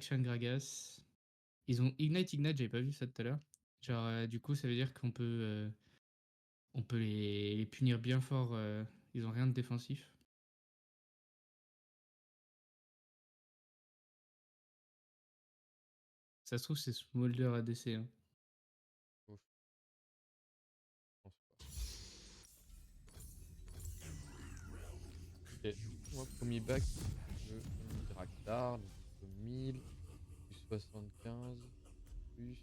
Action Gragas. Ils ont Ignite, j'avais pas vu ça tout à l'heure. Genre, du coup, ça veut dire on peut les punir bien fort. Ils ont rien de défensif. Ça se trouve, c'est Smolder ADC. Hein. Ouf. Je pense pas. Ok, moi, premier bac, le Draktar, donc il faut 1000, plus 75, plus.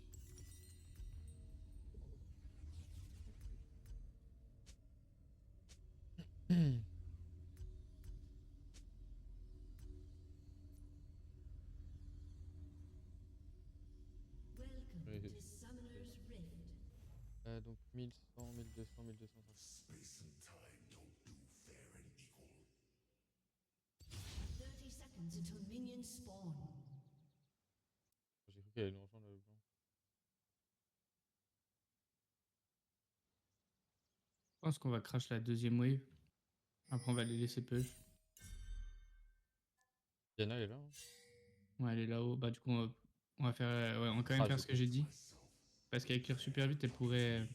Donc 1100, 1200, 1250. Space and time don't do fair and equal. 30 seconds until minions spawn. J'ai cru qu'elle allait nous rejoindre le blanc. Je pense qu'on va crash la deuxième wave. Après, on va les laisser push. Diana, elle est là. Hein. Ouais, elle est là-haut. Bah, du coup, on va faire. Ouais, on va quand même faire ce que j'ai dit. Parce qu'avec Clear super vite, elle pourrait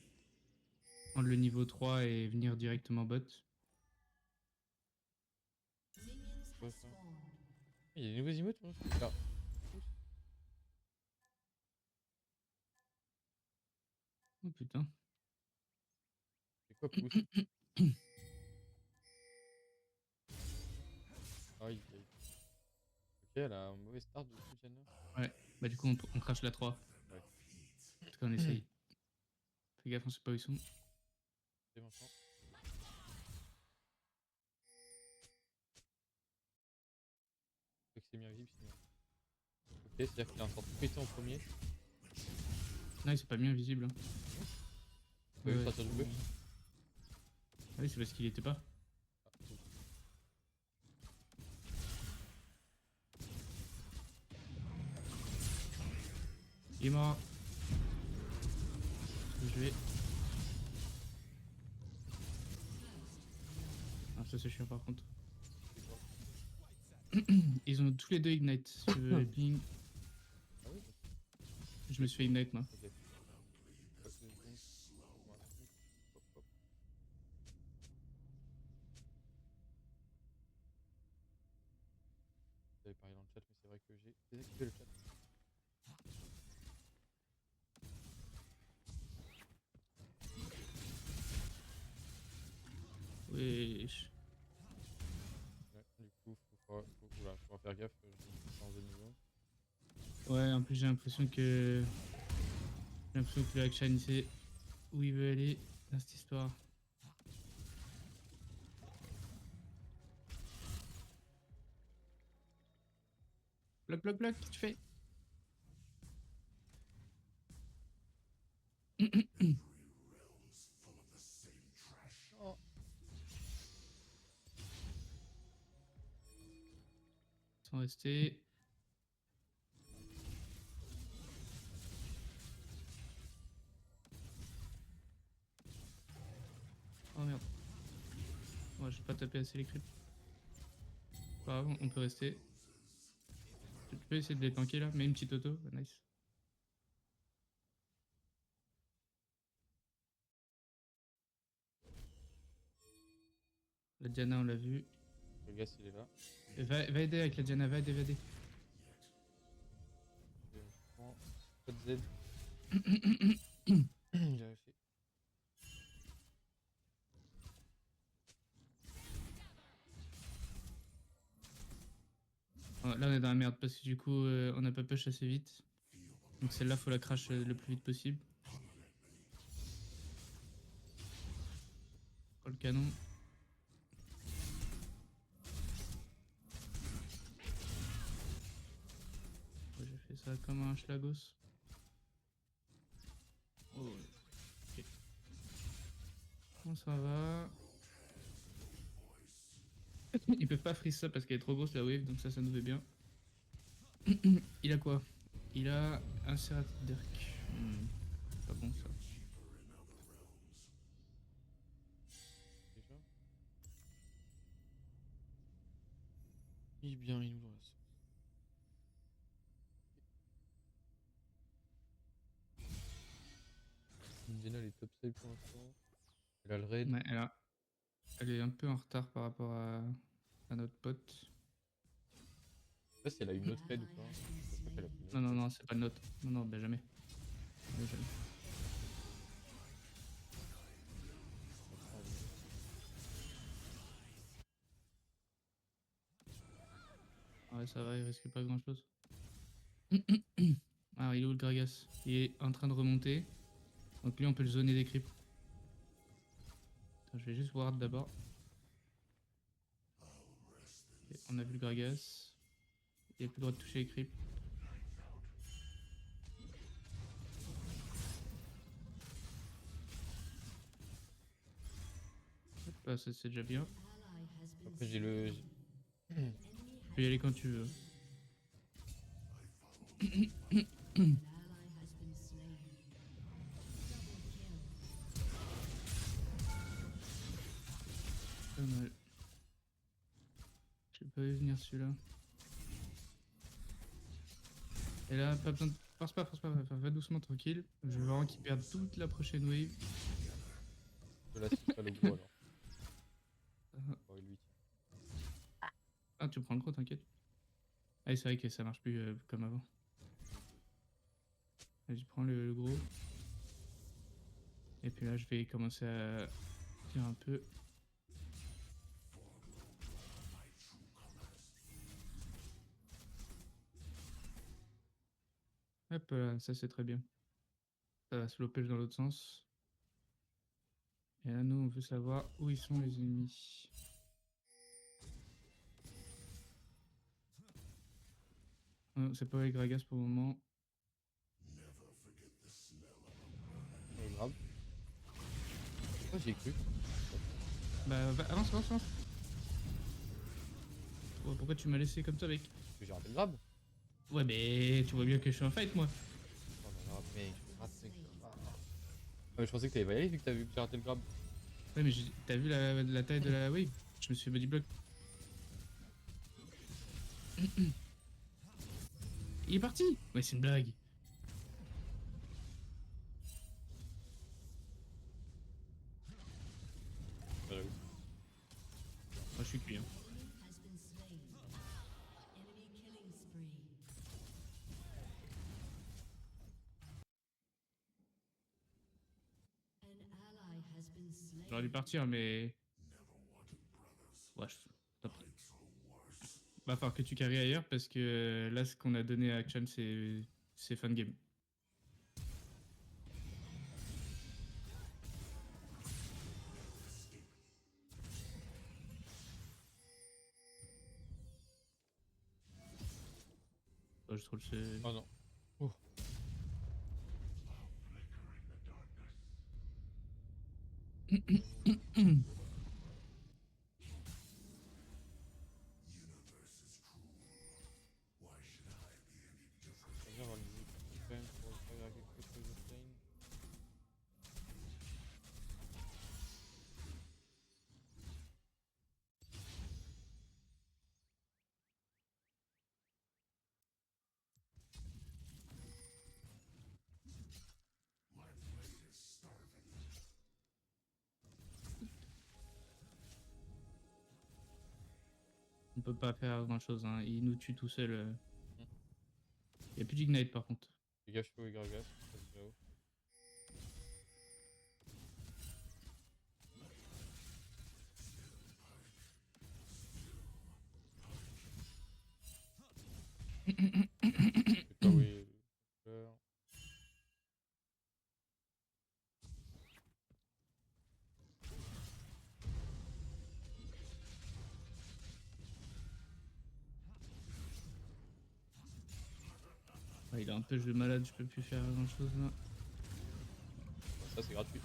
prendre le niveau 3 et venir directement bot. Quoi, ça Il y a des nouveaux emotes, moi. Là. Oh putain. C'est quoi pouce? Aïe, aïe. Ok, elle a un mauvais start du coup, Diana. Ouais, bah du coup, on crash la 3. Ouais. En tout cas, on essaye. Fais gaffe, on sait pas où ils sont. C'est maintenant. Faut que c'est bien visible sinon. Ok, c'est-à-dire qu'il a un sort tout pété en premier. Non, il s'est pas mis invisible. Hein. Faut juste sortir du buff. Ah oui, c'est parce qu'il était pas. Ah, cool. Il est mort. Je vais. Ah, ça c'est chiant par contre. Ils ont tous les deux Ignite. Sur le ping. Ah oui. Je me suis fait Ignite moi. Ok. Hop, hop. J'avais parlé dans le chat, mais c'est vrai que j'ai désactivé le chat. Wesh. Ouais, du coup, faut faire gaffe, j'ai changé de niveau. Ouais, en plus j'ai l'impression que. J'ai l'impression que le Action il sait où il veut aller dans cette histoire. Bloc, bloc, bloc, qu'est-ce que tu fais? Oh. Ils sont restés. Oh merde. Ouais, j'ai pas tapé assez les creeps. Pas grave, on peut rester. Tu peux essayer de les tanker là? Mets une petite auto. Nice. La Diana, on l'a vu. Le gars, il est là. Va aider avec la Diana, va aider, va aider. Je prends code Z. J'ai réussi. Là, on est dans la merde parce que du coup, on n'a pas push assez vite. Donc celle-là, faut la crash le plus vite possible. Prends le canon. Ouais, j'ai fait ça comme un schlagos. Oh, ok. Bon, ça va. Ils peuvent pas freeze ça parce qu'elle est trop grosse la wave, donc ça nous fait bien. Il a quoi? Il a un Serrated Dirk. Pas bon ça. Déjà. Il est bien, il nous reste. top save pour l'instant. Elle a le raid. Ouais, elle est un peu en retard par rapport à notre pote. Je sais pas si elle a une autre raid ou pas. Je crois qu'elle a fait une Non, autre non, raid. non, c'est pas le nôtre. Non, non, ben jamais. Jamais. Ouais, ça va, il risque pas grand chose. Alors, il est où le Gragas? Il est en train de remonter. Donc, lui, on peut le zoner des creeps. Attends, je vais juste ward d'abord. Ok, on a vu le Gragas. Il a plus le droit de toucher les creeps. Hop, ah, ça c'est déjà bien. Ally has been Après, j'ai le. enemy Tu peux y aller quand tu veux. an ally has been slain. Double kill. Pas mal. J'ai pas vu venir celui-là. Et là, pas besoin de. Force pas, va doucement, tranquille. Je veux vraiment qu'ils perdent toute la prochaine wave. Je laisse pas le gros alors. Ah, Oh, lui. ah, tu prends le gros, t'inquiète. Ah, c'est vrai que ça marche plus comme avant. Vas-y, prends le gros. Et puis là, je vais commencer à tirer un peu. Hop là, ça c'est très bien. Ça va se loper dans l'autre sens. Et là, nous, on veut savoir où ils sont les ennemis. C'est pas les Gragas pour le moment. Oh, grave. Pourquoi j'ai cru? Bah, avance. Ouais, pourquoi tu m'as laissé comme ça, mec? Parce que j'ai raté le grab. Ouais, mais tu vois bien que je suis en fight, moi. Oh là là, mec, je rate ce grab. Ah, mais je pensais que t'allais pas y aller vu que t'as vu que j'ai raté le grab. Ouais, mais t'as vu la taille de la wave? Je me suis fait body block. Il est parti! Ouais, c'est une blague. J'avoue. Moi, je suis cuit, hein. Has been slain. Enemy killing spree. An ally has been slain. J'aurais dû partir, mais. Ouais, tant pis. Va falloir que tu carries ailleurs parce que là, ce qu'on a donné à Action, c'est fin de game. Oh, je trouve que c'est. Oh non. Oh. Vas-y, on va le jouer quand même pour faire quelque chose de plain. On peut pas faire grand chose, hein. Il nous tue tout seul. Il y a plus d'ignite par contre. Fais gaffe au Gragas, ça se voit. C'est pas oui. Ouais, il a un peu de malade, je peux plus faire grand chose là. Ça c'est gratuit.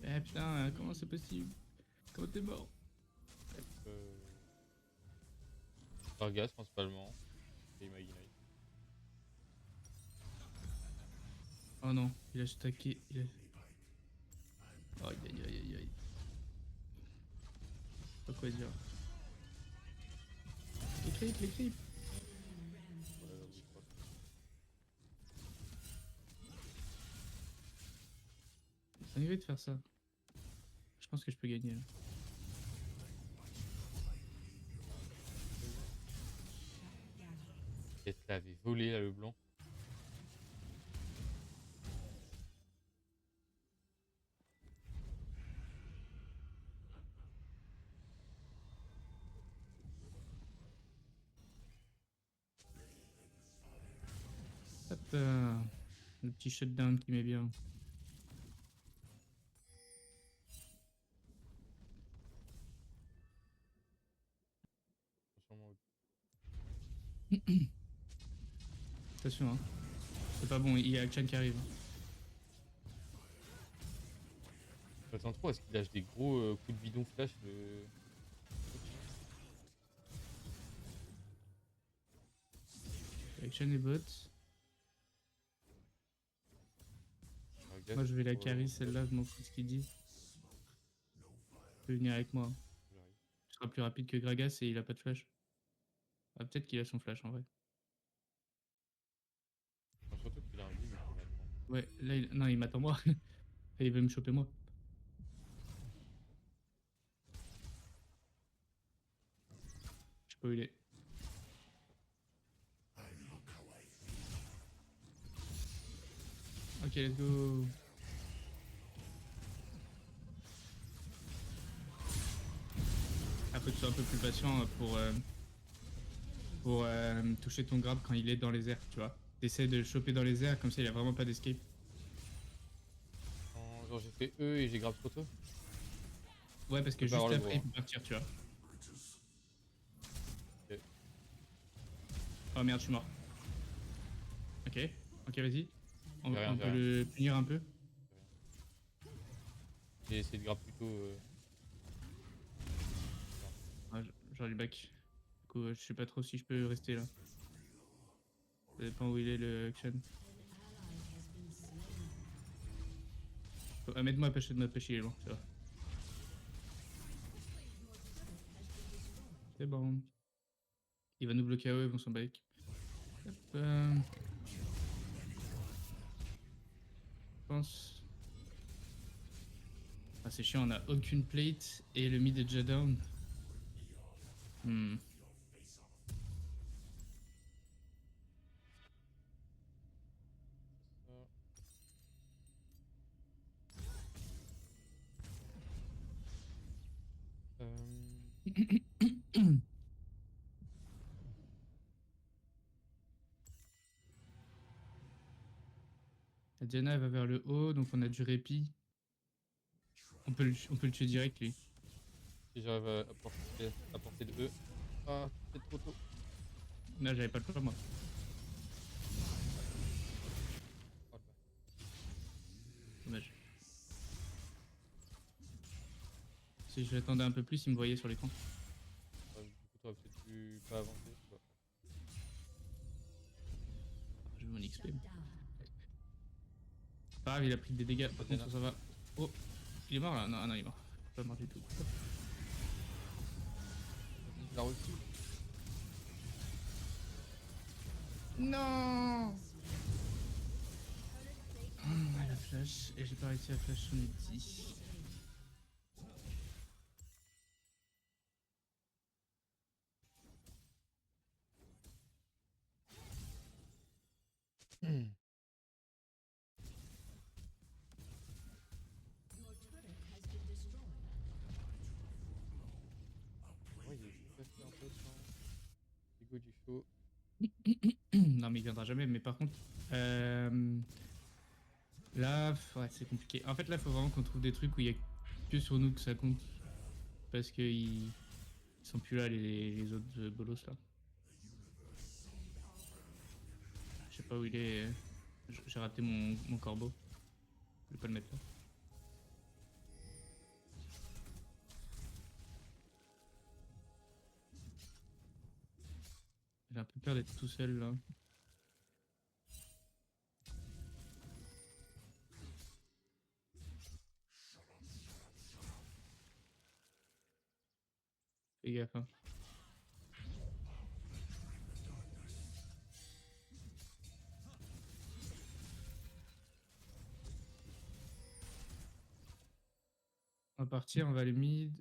Eh putain, comment c'est possible? Comment t'es mort? Euh... Gragas principalement. Et Imaginite. Oh non, il a stacké. Aïe aïe aïe aïe aïe. Pas quoi dire. Les creeps. Ouais, oui, je crois. envie de faire ça. Je pense que je peux gagner là. Peut-être l'avait volé là, le blanc. Hop, le petit shutdown qui met bien. Sûrement au- Attention, hein. C'est pas bon, il y a Akshan qui arrive. J'attends trop à ce qu'il lâche des gros coups de bidon flash. Akshan et bot. Gragas, Moi je vais la pour, carry celle-là, je m'en fous de ce qu'il dit. Tu peux venir avec moi. j'arrive. Tu seras plus rapide que Gragas et il a pas de flash. Ah, peut-être qu'il a son flash en vrai. Enfin, surtout qu'il a un guide qui m'attend. Ouais, là non, il m'attend moi. Il veut me choper moi. Je sais pas où il est. Ok, let's go. Après, tu sois un peu plus patient pour toucher ton grab quand il est dans les airs, tu vois. T'essaies de le choper dans les airs, comme ça il a vraiment pas d'escape. Genre j'ai fait E et j'ai grave trop tôt. Ouais, parce que Je peux pas juste avoir le après droit. il peut partir, tu vois. Ok. Oh merde, je suis mort. Ok, ok, vas-y. On, J'ai rien, on j'ai peut rien. le punir un peu. J'ai essayé de grave plus tôt. Ah, genre du back. Du coup, je sais pas trop si je peux rester là. Ça dépend où il est le action. Ah, mets-moi pêcher de ma pêche, il est loin, ça va. C'est bon. Il va nous bloquer à eux, ils vont s'en back. Hop, je pense. Ah, c'est chiant, on a aucune plate et le mid est déjà down. Hmm. Ça. La Diana elle va vers le haut, donc on a du répit. On peut le tuer direct lui. Si j'arrive à porter le E. Ah, c'est trop tôt. Là j'avais pas le choix moi. Oh, le bâtard. Dommage. Si je l'attendais un peu plus, il me voyait sur l'écran. Du coup, t'aurais peut-être pu pas avancer. Je sais pas. J'ai mon XP. Shut down. Pas grave, il a pris des dégâts, par Diana. contre ça va. Oh, il est mort là? Non, ah non, il est mort. Pas mort du tout. Il a reçu. Non. La flash, et j'ai pas réussi à flash son ulti. Your turret has been destroyed. Ouais, il est passé un peu sans. Hugo du chaud. Non mais il viendra jamais, mais par contre... Là, ouais, c'est compliqué. En fait là, faut vraiment qu'on trouve des trucs où il y a que sur nous que ça compte. Parce que ils sont plus là les autres bolos là. Je sais pas où il est. J'ai raté mon corbeau. Je vais pas le mettre là. J'ai un peu peur d'être tout seul là. Fais gaffe hein. repartir, on va aller mid.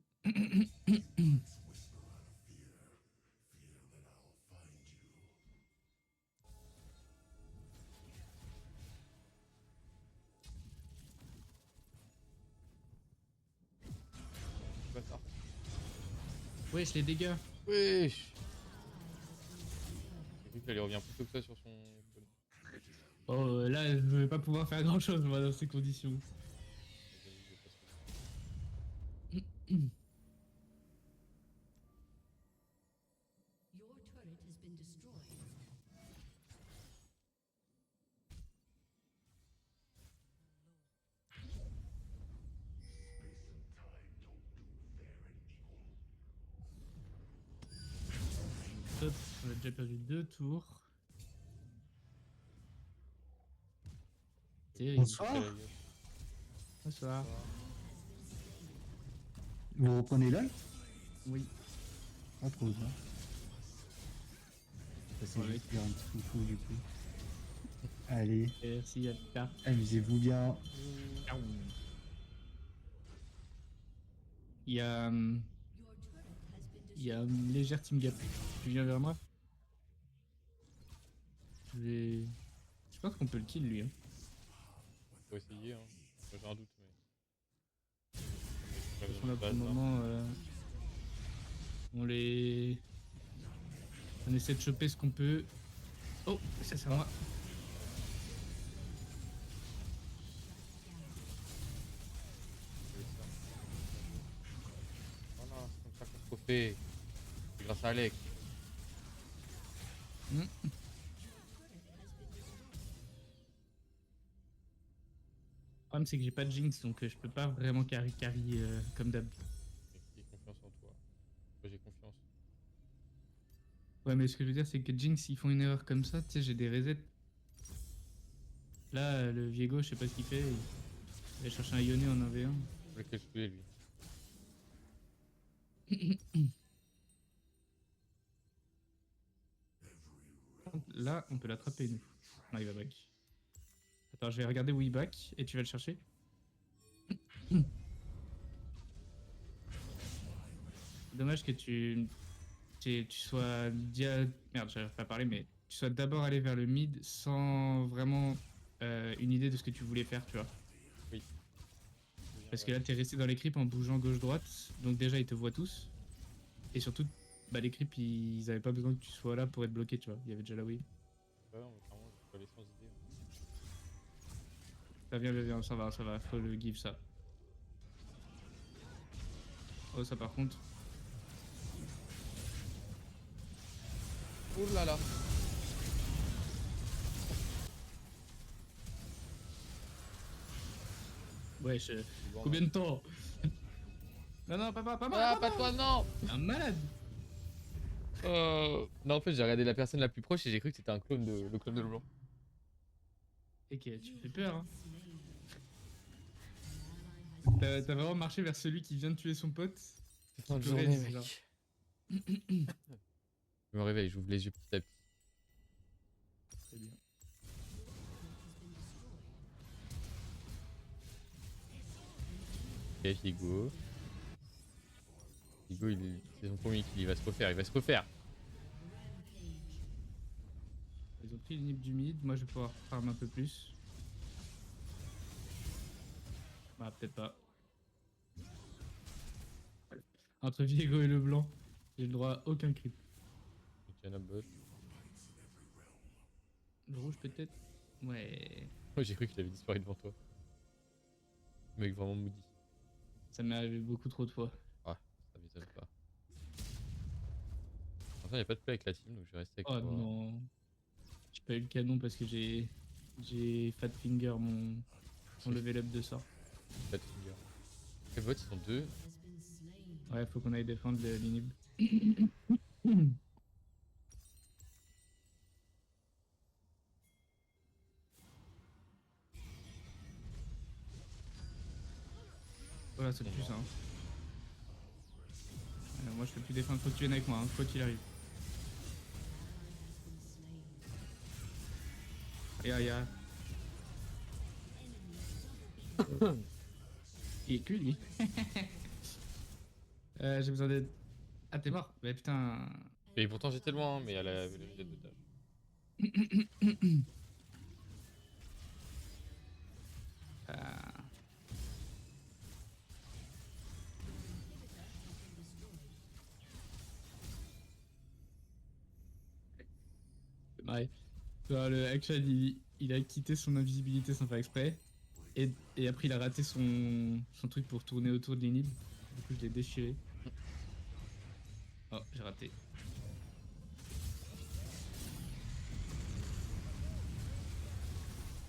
Bâtard. Wesh, les dégâts. Wesh. J'ai cru qu'elle revient plus tôt que ça sur son. Oh, là, je vais pas pouvoir faire grand chose, moi, dans ces conditions. Your turret has been destroyed. Top, on a déjà perdu 2 tours. Terrible. Bonsoir. Bonsoir. Vous reprenez là? Oui. Pas trop bien. Ça c'est Ouais. juste faire un petit foufou du coup. Allez, Merci, à plus tard. amusez-vous bien. Il y a, Your turret has been il y a une légère team gap. Tu viens vers moi? Je pense qu'on peut le kill lui. Hein. Faut essayer, hein. Moi, j'ai un doute, mais. Parce qu'on a pour le moment, on essaie de choper ce qu'on peut. Oh, ça c'est à moi. Voilà, c'est comme ça qu'on se refait. C'est grâce à Alex. Hmm. Le problème c'est que j'ai pas de jinx donc je peux pas vraiment carry comme d'hab. Et confiance en toi. Moi, j'ai confiance. Ouais, mais ce que je veux dire c'est que jinx s'ils font une erreur comme ça, tu sais, j'ai des resets. Là, le Viego, je sais pas ce qu'il fait. Il va chercher un Yone en 1v1. Je voulais que je tuais lui. Là, on peut l'attraper, nous. Non, il va back. Attends, je vais regarder où il back et tu vas le chercher. Dommage que tu sois merde, j'arrive pas à parler, mais tu sois d'abord allé vers le mid sans vraiment une idée de ce que tu voulais faire, tu vois. Oui. Parce que là, t'es resté dans les creeps en bougeant gauche-droite, donc déjà ils te voient tous. Et surtout, bah, les creeps ils avaient pas besoin que tu sois là pour être bloqué, tu vois. Il y avait déjà la wave. Ouais, non, mais clairement, je peux aller sans idée. Ça vient, ça va, faut le give ça. Oh, ça par contre. Ouh là là. Wesh, combien de temps? Non, non, pas moi, Ah, pas toi, non. un malade. Non, en fait, j'ai regardé la personne la plus proche et j'ai cru que c'était un clone de le clone de Leblanc. Et que tu fais peur, hein. T'as vraiment marché vers celui qui vient de tuer son pote. C'est fin de pleurait, journée, c'est mec. ça. Je me réveille, j'ouvre les yeux petit à petit. Très bien. Ok, Figo. Figo, c'est son premier kill, il va se refaire, il va se refaire. Ils ont pris le nip du mid, moi je vais pouvoir farm un peu plus. Bah, peut-être pas. Entre Viego et le blanc, j'ai le droit à aucun creep. Diana bot. Le rouge peut-être. Ouais. Moi, j'ai cru qu'il avait disparu devant toi. Mec, vraiment moody. Ça m'est arrivé beaucoup trop de fois. Ah, ça m'étonne pas. Enfin, il n'y a pas de play avec la team, donc je vais rester avec Oh toi. non. J'ai pas eu le canon parce que j'ai fat finger mon level up de sort. Pas de finger. Les bots, ils sont deux. has been slain. Ouais, faut qu'on aille défendre l'inhib. Voilà, c'est le plus ça. Hein. Moi je peux plus défendre, faut que tu viennes avec moi, hein, quoi qu'il arrive. Aïe aïe aïe. Et que lui. J'ai besoin d'aide. Ah, t'es mort. Mais putain. Et pourtant j'étais loin, mais elle avait le jet de dash. Ah. Ouais. Genre, le action, il a quitté son invisibilité sans faire exprès. Et après, il a raté son truc pour tourner autour de l'inhibe. Du coup, je l'ai déchiré. Oh, j'ai raté.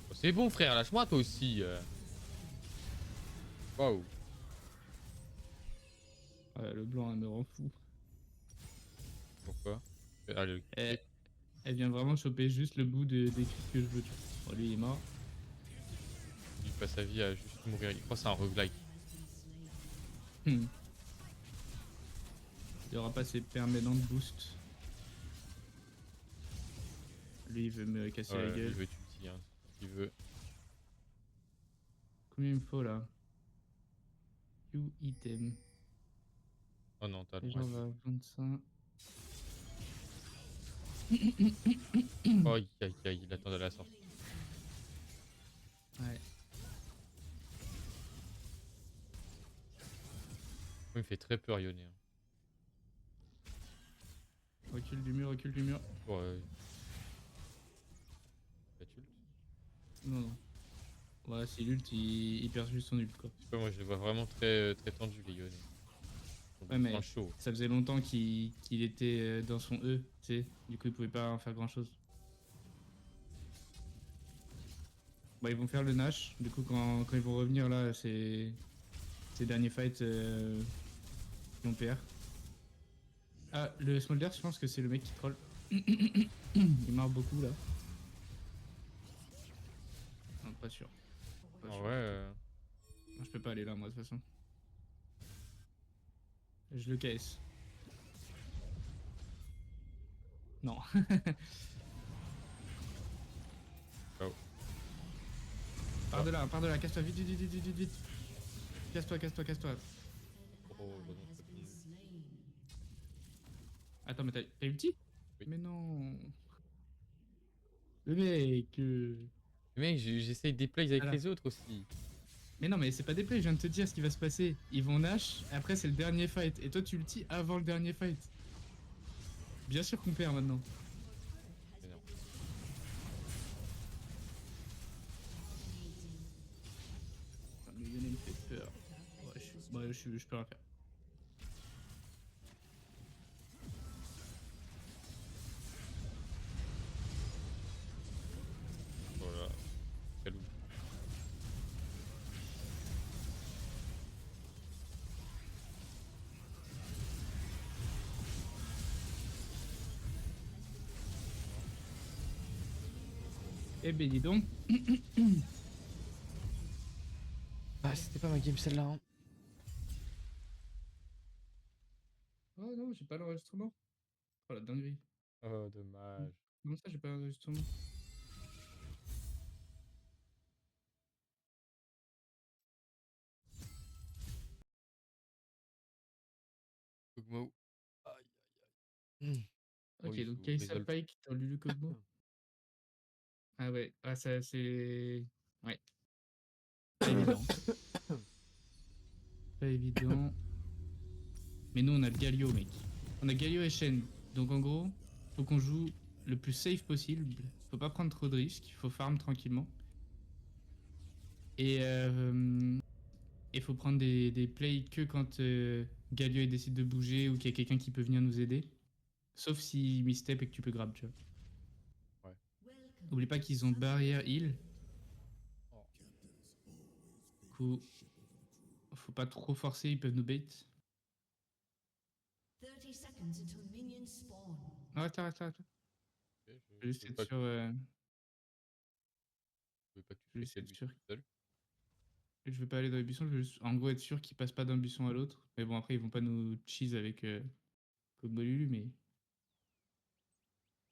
Oh, c'est bon frère, lâche-moi toi aussi. Waouh. Ouais, le blanc, elle me rend fou. Pourquoi? Allez, Elle, elle vient vraiment choper juste le bout des cris que je veux. Tu vois. Bon, lui, il est mort. il passe sa vie à juste mourir. Il croit que c'est un roguelike. Hmm. Il aura pas ses permanents de boost. Lui, il veut me casser la Il gueule. veut ulti, hein, s'il veut. Combien il me faut là? Q item. Oh non, t'as Et loin. genre, on va vendre ça. Oh, aïe, aïe, aïe, il attendait la sortie. Ouais. Il me fait très peur, Yone. Hein. Recule du mur, recule du mur. Ouais. Bah, tu le- Non, non. Ouais, c'est l'ult, il perd juste son ult quoi. Je sais pas, moi je les vois vraiment très, très tendus, les Yone. Ils Ouais, mais sont chauds. ça faisait longtemps qu'il était dans son E, tu sais. Du coup, il pouvait pas en faire grand chose. Bah, ils vont faire le Nash. Du coup, quand ils vont revenir là, ces derniers fights, ils vont perdre. Ah, le Smolder, je pense que c'est le mec qui troll. Il marre beaucoup là. Non, pas sûr. Pas Ah sûr. ouais. Non, je peux pas aller là, moi, de toute façon. Je le caisse. Non. Oh. Pars de là, casse-toi, vite, vite, vite, vite, vite, vite. Casse-toi, casse-toi, casse-toi. Oh, bah non, c'est pas fini. Attends, mais t'as ulti? Oui. Mais non. Le mec. Mais mec, j'essaye des plays avec Ah là. les autres aussi. Mais non, mais c'est pas des plays, je viens de te dire ce qui va se passer. Ils vont Nash, après c'est le dernier fight. Et toi, tu ulti avant le dernier fight. Bien sûr qu'on perd maintenant. Énerve. Putain, le Yone me fait peur. Ouais, je peux rien faire. Voilà. Quel ouf. Eh ben dis donc. Ah, c'était pas ma game celle-là. Hein. Oh non, j'ai pas l'enregistrement. Oh la dinguerie. Oh, dommage. Comment ça, j'ai pas l'enregistrement? Kog'Maw. Aïe, aïe, aïe. Oh, Ok, il donc joue Kai'Sa Resolve. Pike dans Lulu Kog'Maw. Ah ouais, ah ça c'est... Ouais, pas évident. Pas évident. Mais nous on a le Galio mec. On a Galio et Shen. Donc en gros, faut qu'on joue le plus safe possible. Faut pas prendre trop de risques. Faut farm tranquillement. Et faut prendre des plays que quand Galio il décide de bouger ou qu'il y a quelqu'un qui peut venir nous aider. Sauf si misstep et que tu peux grab, tu vois. Ouais. Oublie pas qu'ils ont barrière heal. Oh. Du coup, faut pas trop forcer, ils peuvent nous bait. 30 seconds until minions spawn. Non, attends. Ok, Je vais juste veux être pas sûr. je veux pas que tu Je vais fasses juste cette être vie sûr. tout seul. Je veux pas aller dans les buissons, je veux juste, en gros, être sûr qu'ils passent pas d'un buisson à l'autre. Mais bon, après, ils vont pas nous cheese avec Code Lulu, mais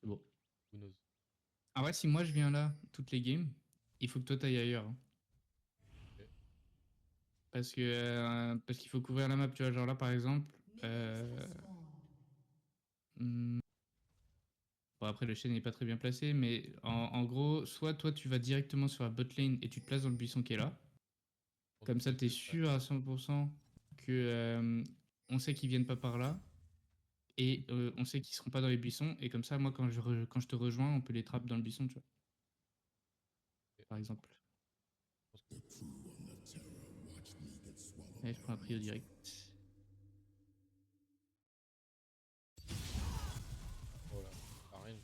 c'est bon. Who knows? En vrai, si moi je viens là toutes les games, il faut que toi t'ailles ailleurs. Hein. Ok. Parce qu'il faut couvrir la map, tu vois. Genre là, par exemple. Hmm, Bon, après, le chêne n'est pas très bien placé, mais en gros, soit toi, tu vas directement sur la bot lane et tu te places dans le buisson qui est là. Comme ça, t'es sûr à 100% que on sait qu'ils viennent pas par là. Et on sait qu'ils seront pas dans les buissons. Et comme ça, moi, quand je te rejoins, on peut les trapper dans le buisson, tu vois. Par exemple. Allez, je prends un prio direct. Voilà, ça rien.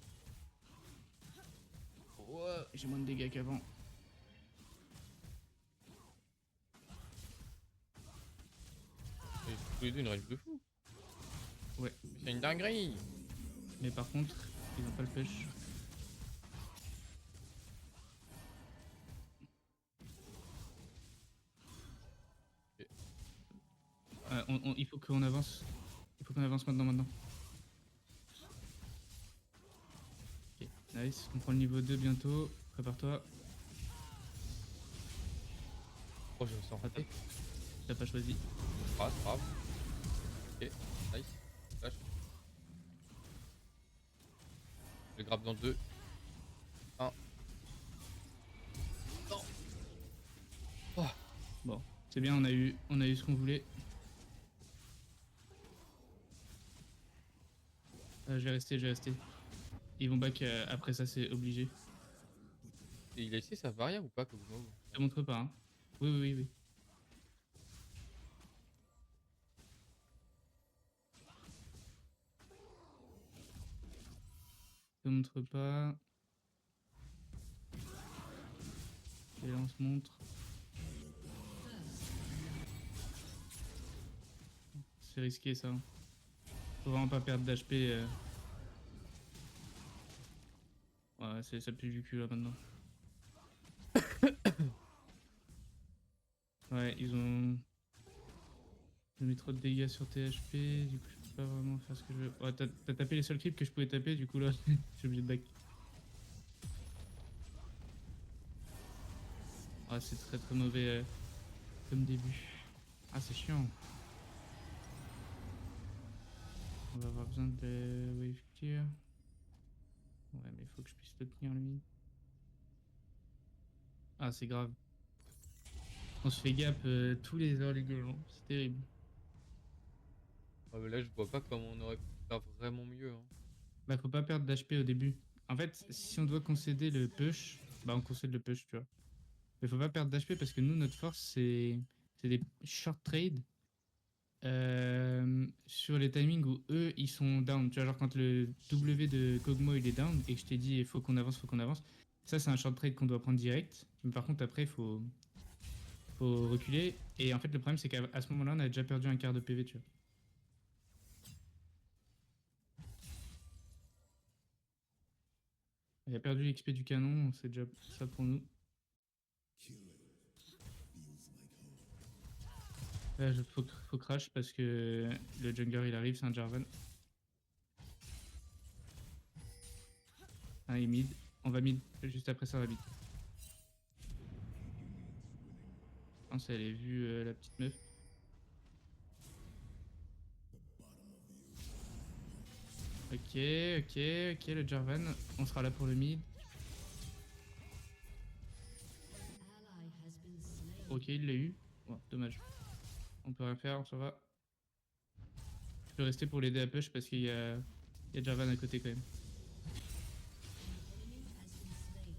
Ouais. J'ai moins de dégâts qu'avant. Et tous les deux une range de fou. Ouais. C'est une dinguerie. Mais par contre, ils ont pas le push. Il faut qu'on avance. Il faut qu'on avance maintenant. Ok, nice. On prend le niveau 2 bientôt. Prépare-toi. Oh, je me sens raté. T'as pas choisi. Ah, c'est grave. Ok, nice. Flash. Je grappe dans le 2. 1. Non. Oh. Bon, c'est bien, on a eu ce qu'on voulait. J'ai resté. Ils vont back après ça, c'est obligé. Et il a essayé sa varia ou pas, Kog'Maw? Je te montre pas, hein. Oui. Je te montre pas. Et là, on se montre. C'est risqué, ça. Faut vraiment pas perdre d'HP. Ouais, ça pue du cul, là, maintenant. Ouais, ils ont mis trop de dégâts sur THP, du coup je peux pas vraiment faire ce que je veux. Ouais, t'as tapé les seuls creeps que je pouvais taper, du coup là, je suis obligé de back. Ah, c'est très mauvais comme début. Ah, c'est chiant. On va avoir besoin de wave clear. Ouais, mais il faut que je puisse le tenir lui. Ah, c'est grave. On se fait gap tous les heures, les gars. C'est terrible. Ah, mais là, je vois pas comment on aurait pu faire vraiment mieux. Hein. Bah, faut pas perdre d'HP au début. En fait, si on doit concéder le push, bah on concède le push, tu vois. Mais faut pas perdre d'HP parce que nous, notre force, c'est des short trades sur les timings où eux, ils sont down. Tu vois, genre quand le W de Kog'Maw, il est down et que je t'ai dit, il faut qu'on avance. Ça, c'est un short trade qu'on doit prendre direct. Mais par contre, après, faut reculer. Et en fait, le problème, c'est qu'à ce moment-là, on a déjà perdu un quart de PV, tu vois. Il a perdu l'XP du canon, c'est déjà ça pour nous. Là, faut crash parce que le jungler il arrive, c'est un Jarvan. Ah, il mid. On va mid. Juste après ça, on va mid. Je pense qu'elle est vue la petite meuf. Ok, le Jarvan. On sera là pour le mid. Ally has been slain. Ok, il l'a eu. Bon, dommage. On peut rien faire, ça va. Je peux rester pour l'aider à push parce il y a Jarvan à côté quand même. Enemy has been slain.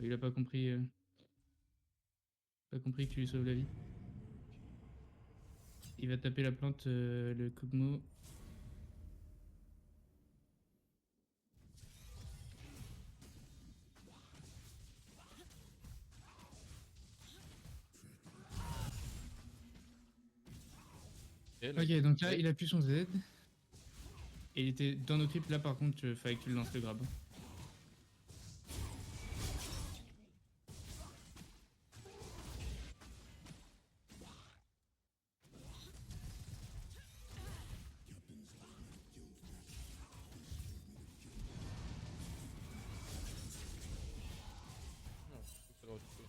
Il a pas compris que tu lui sauves la vie. Il va taper la plante, le Kog'Maw. Et là, Ok, donc là, il a pu son Z. Et il était dans nos creeps. Là, par contre, fallait que tu le lances le grab. non, ça l'aurait dû faire.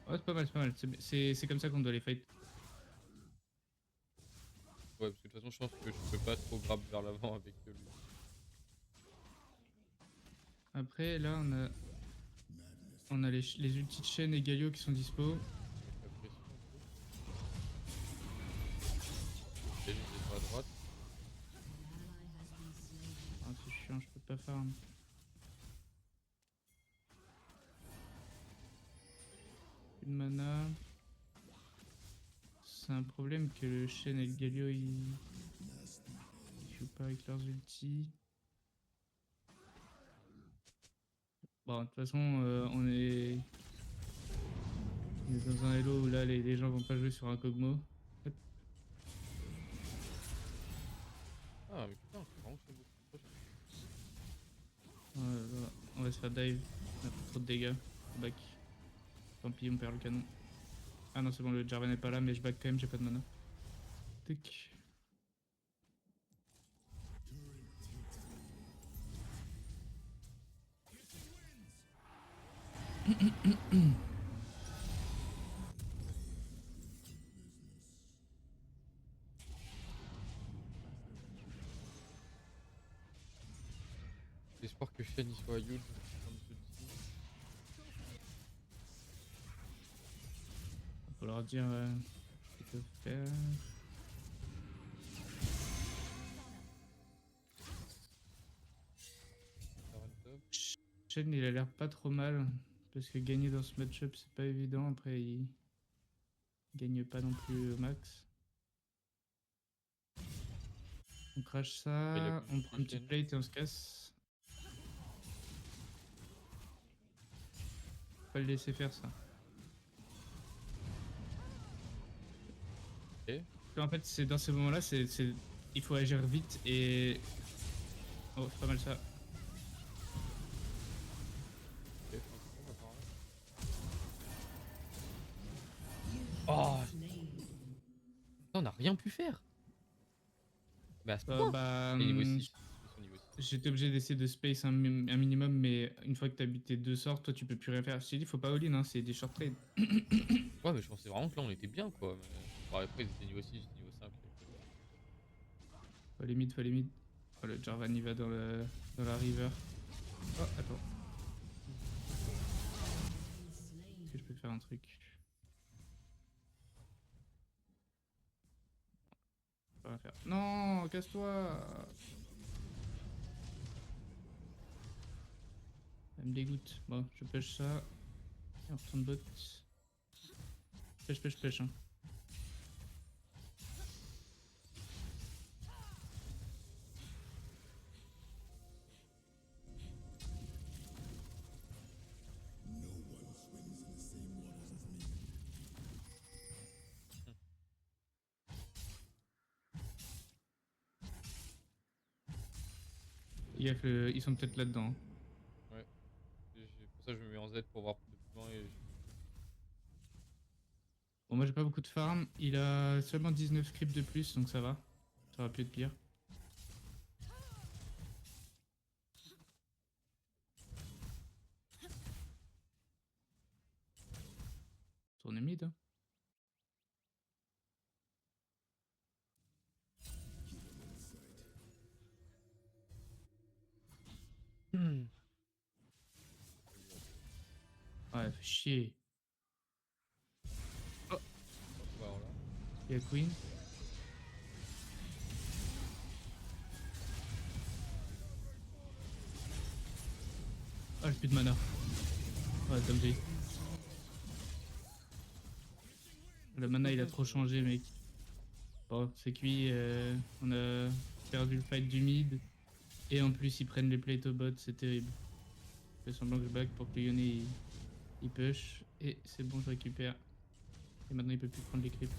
Ouais, c'est pas mal, c'est pas mal. C'est comme ça qu'on doit les fight. Ouais, parce que de toute façon, je pense que je peux pas trop grab vers l'avant avec lui. Après, là, on a les ultis de Shen et Galio qui sont dispo. Avec la pression un peu. Et lui, il est sur la droite. Ah, c'est chiant, je peux pas farm. Plus de mana. C'est un problème que le Shen et le Galio ils jouent pas avec leurs ultis. Bon, de toute façon, on est dans un Elo où là les gens vont pas jouer sur un Kog'Maw. Hop. Ah, mais putain, c'est vraiment que c'est beaucoup trop cher. Voilà, on va se faire dive. On a pas trop de dégâts. Back. Tant pis, on perd le canon. Ah non, c'est bon, le Jarvan n'est pas là, mais je back quand même, j'ai pas de mana. Tic. J'espère que Shen il soit huge. Comme je dis. Faut leur dire ce qu'ils peuvent faire. Jarvan top. Shen, il a l'air pas trop mal. Parce que gagner dans ce match-up, c'est pas évident. Après, il gagne pas non plus au max. On crash Il a ça, plus on de prend une petite Shen. plate et on se casse. Faut pas le laisser faire ça. Ok. En fait, c'est dans ces moments-là, il faut agir vite et. Oh, c'est pas mal ça. Ok, on va voir. Oh, on n'a rien pu faire. Mais à ce point. Bah, Et niveau 6. Ils sont niveau 6. j'étais obligé d'essayer de space un minimum, mais une fois que t'as buté deux sorts, toi tu peux plus rien faire. Je t'ai dit, faut pas all-in, hein, c'est des short trades. Ouais, mais je pensais vraiment que là on était bien quoi. Mais... Bon, après, ils étaient niveau 6, niveau 5. Faut les mid, faut les mid. Oh, le Jarvan il va dans la river. Oh, attends. Est-ce que je peux faire un truc? Je peux rien faire. Non, casse-toi! Elle me dégoûte. Bon, je pêche ça. Et on retourne bot. Pêche, pêche, pêche. Hein. Fais gaffe, ils sont peut-être là-dedans. Hein. Ouais. Pour ça, je me mets en Z pour voir de plus loin. Et... Bon, moi j'ai pas beaucoup de farm. Il a seulement 19 creeps de plus, donc ça va. Ça aurait pu être pire. Tournez mid. Hein. Ouais, fait chier. Voilà. Il y a Queen. Ah, j'ai plus de mana. Ouais, top J. Le mana il a trop changé, mec. Bon, c'est cuit. On a perdu le fight du mid. Et en plus, ils prennent les plates au bot, c'est terrible. Je fais semblant que je back pour que Yone il push. Et c'est bon, je récupère. Et maintenant, il peut plus prendre les creeps.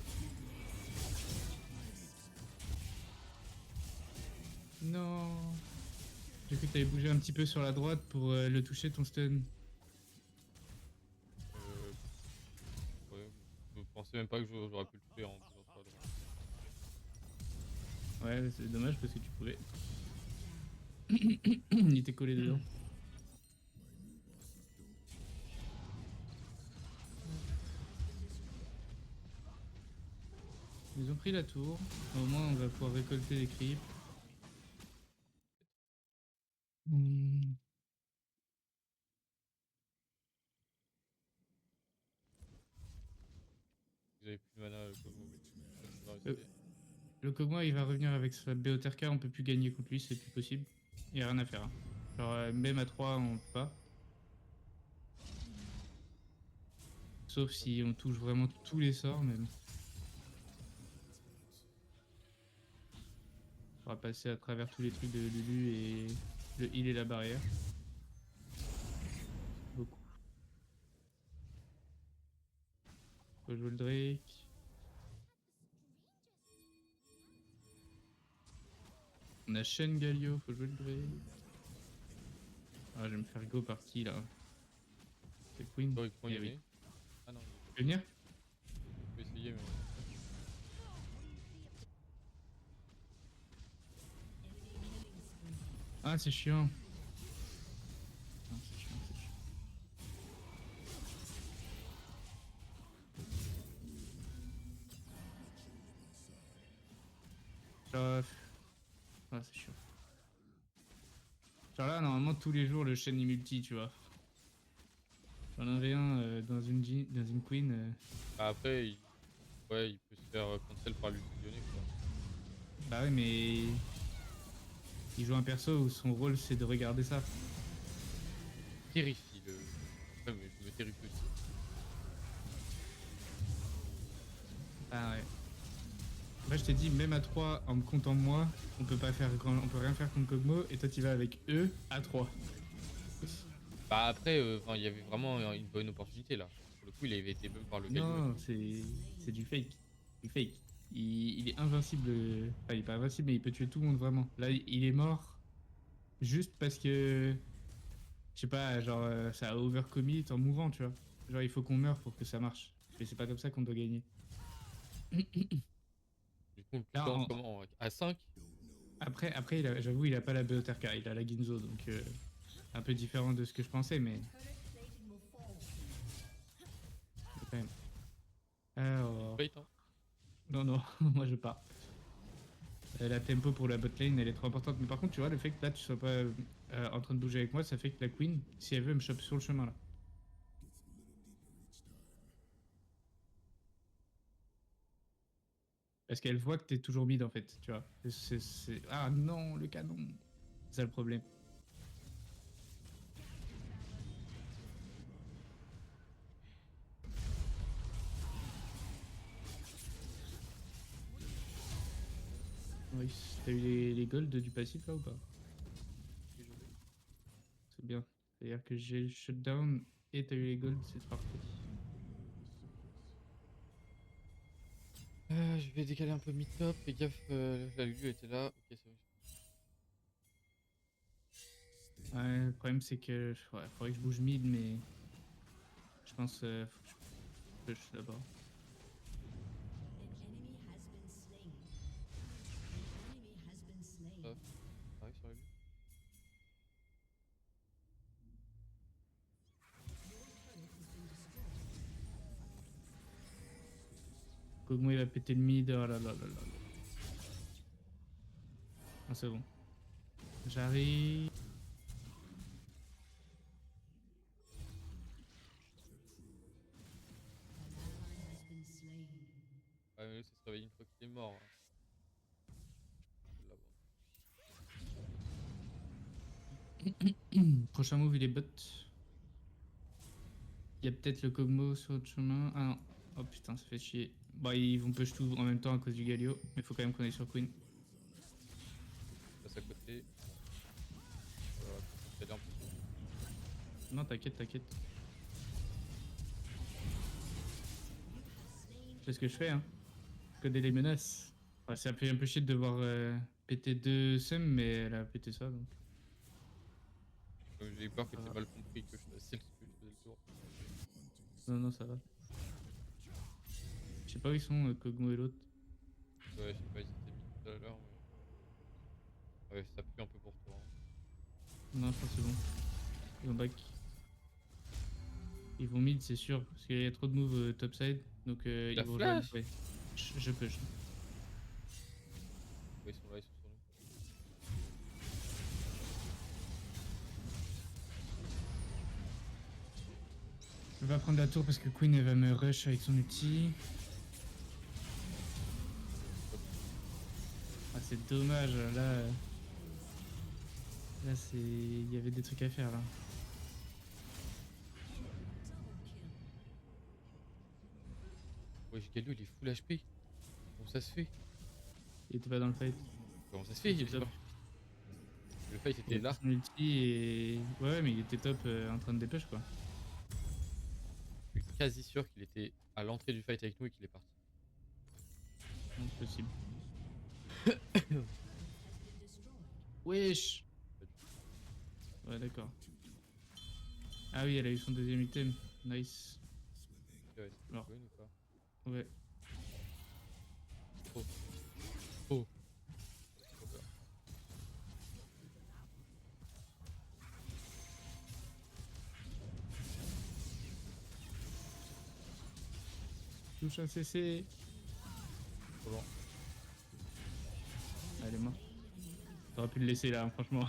Non. J'ai cru que t'avais bougé un petit peu sur la droite pour le toucher, ton stun. Ouais. Je pensais même pas que j'aurais pu le faire en bougeant sur la droite. Ouais, c'est dommage parce que tu pouvais. Il était collé dedans. pris la tour. Au moins, on va pouvoir récolter les creeps. Hmm. Vous avez plus de mana comme vous. Ça va Euh, rester. Le Kog'Maw, il va revenir avec sa BOTRK, on peut plus gagner contre lui, c'est plus possible. Il y a rien à faire. Hein. Genre, même à 3, on peut pas. Sauf si on touche vraiment tous les sorts, même. On va passer à travers tous les trucs de Lulu et le heal et la barrière. Beaucoup. Faut jouer le Drake. On a Shen Galio, faut jouer le Drake. Ah, je vais me faire go par qui là? C'est Queen. Bon, il prend Eh y oui. aller. Ah non, Tu veux venir? il peut essayer, mais. Ah, c'est chiant. Ah, c'est chiant, c'est chiant. Genre, ah, c'est chiant. Genre là, normalement, tous les jours, le Shen il multi, tu vois. J'en avais un dans dans une Queen. Ah, après, ouais, il peut se faire cancel par l'illusionné, quoi. Bah ouais, mais il joue un perso où son rôle c'est de regarder ça. Terrifie le. Ouais, mais je me terrifie aussi. Ah ouais. Moi je t'ai dit, même à 3 en me comptant moi, on peut pas faire on peut rien faire contre Kog'Maw et toi tu vas avec eux à 3. Bah, après, enfin, il y avait vraiment une bonne opportunité là. Pour le coup, il avait été même par le Galio et Non, tout. c'est du fake. Du fake. Il est invincible. Enfin, il est pas invincible, mais il peut tuer tout le monde vraiment. Là, il est mort juste parce que. Je sais pas, genre, ça a overcommit en mouvant, tu vois. Genre, il faut qu'on meure pour que ça marche. Mais c'est pas comme ça qu'on doit gagner. Du coup, on Là, lance comment? À 5? après j'avoue, il a pas la BOTRK, il a la Ginzo, donc un peu différent de ce que je pensais, mais quand même. Alors, Wait, hein. non, non, moi je pars. La tempo pour la botlane, elle est trop importante. Mais par contre, tu vois, le fait que là, tu sois pas en train de bouger avec moi, ça fait que la queen, si elle veut, elle me chope sur le chemin là. Parce qu'elle voit que t'es toujours mid en fait, tu vois. Ah non, le canon. C'est ça le problème. Oui, t'as eu les golds du passif là ou pas? C'est bien. C'est-à-dire que j'ai le shutdown et t'as eu les golds, c'est parfait. Je vais décaler un peu mid-top. Fais gaffe, la Lulu était là. Ok, c'est vrai. Ouais, le problème c'est que ouais, faudrait que je bouge mid, mais je pense faut que je push d'abord. An enemy has been slain. An enemy has been slain. Ça arrive sur la Lulu. Kog'Maw il va péter le mid, oh là là là là. Ah, c'est bon. J'arrive. Has been slain. Ah, mais lui, ça se réveille une fois qu'il est mort. Hein. Prochain move, il est bot. Il y a peut-être le Kog'Maw sur le chemin. Ah non. Oh putain, ça fait chier. Bah, ils vont push tout en même temps à cause du Galio. Mais faut quand même qu'on aille sur Queen. Je passe à côté. Voilà, ça a un peu. Non, t'inquiète, t'inquiète. Je sais ce que je fais, hein. Coder les menaces. Ouais, ça fait un peu chier de devoir péter 2 sums, mais elle a pété ça donc. J'ai eu peur que Ça tu aies va. mal compris que je faisais le tour. Non, non, ça va. Je sais pas où ils sont, Kog'Maw et l'autre. Ouais, je sais pas, ils étaient mis tout à l'heure, mais. Ouais, ça pue un peu pour toi. Hein. Non, je pense que c'est bon. Ils vont back. Ils vont mid, c'est sûr, parce qu'il y a trop de moves topside. Donc La ils vont jouer à flash ouais. Je peux. vais pas prendre la tour parce que Queen elle va me rush avec son ulti. Ah c'est dommage là. Là c'est. Il y avait des trucs à faire là. Ouais, Galio il est full HP. Comment ça se fait? Il était pas dans le fight. Comment ça se fait? Il était top. Le fight Il était a là. son ulti et. Ouais mais il était top en train de dépêche quoi. Je suis quasi sûr qu'il était à l'entrée du fight avec nous et qu'il est parti. Donc, possible. Wesh. Ouais d'accord. Ah oui elle a eu son deuxième item. Nice. Ouais, c'est Alors. Queen ou pas? Ouais. Oh. Oh. Trop peur. Touche un CC. Trop loin. Ah, elle est morte. T'aurais pu le laisser là, hein, franchement.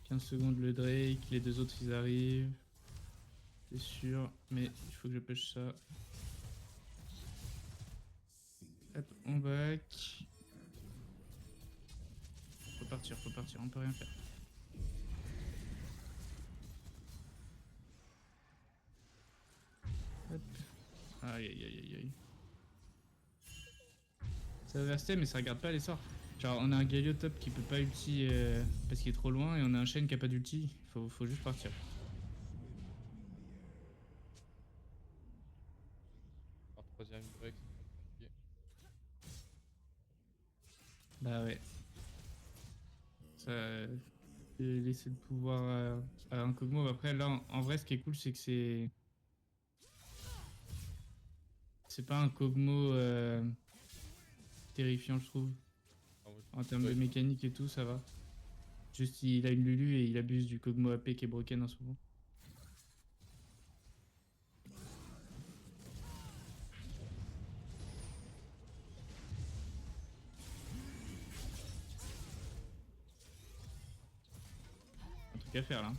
15 secondes le Drake, les deux autres ils arrivent. C'est sûr, mais il faut que je pêche ça. Hop, on back. Faut partir, on peut rien faire. Hop. Aïe aïe aïe aïe aïe. Ça va rester mais ça regarde pas les sorts. Genre on a un Galio top qui peut pas ulti parce qu'il est trop loin et on a un Shen qui a pas d'ulti. Faut juste partir. Alors, troisième break, c'est compliqué. Bah ouais. Ça laisser le pouvoir à un Kog'Maw. Après là en vrai ce qui est cool c'est que c'est pas un Kog'Maw terrifiant je trouve. Ah, moi, En termes ouais, de mécanique et tout ça va. Juste il a une Lulu et il abuse du Kog'Maw AP qui est broken en ce moment. Un truc à faire là.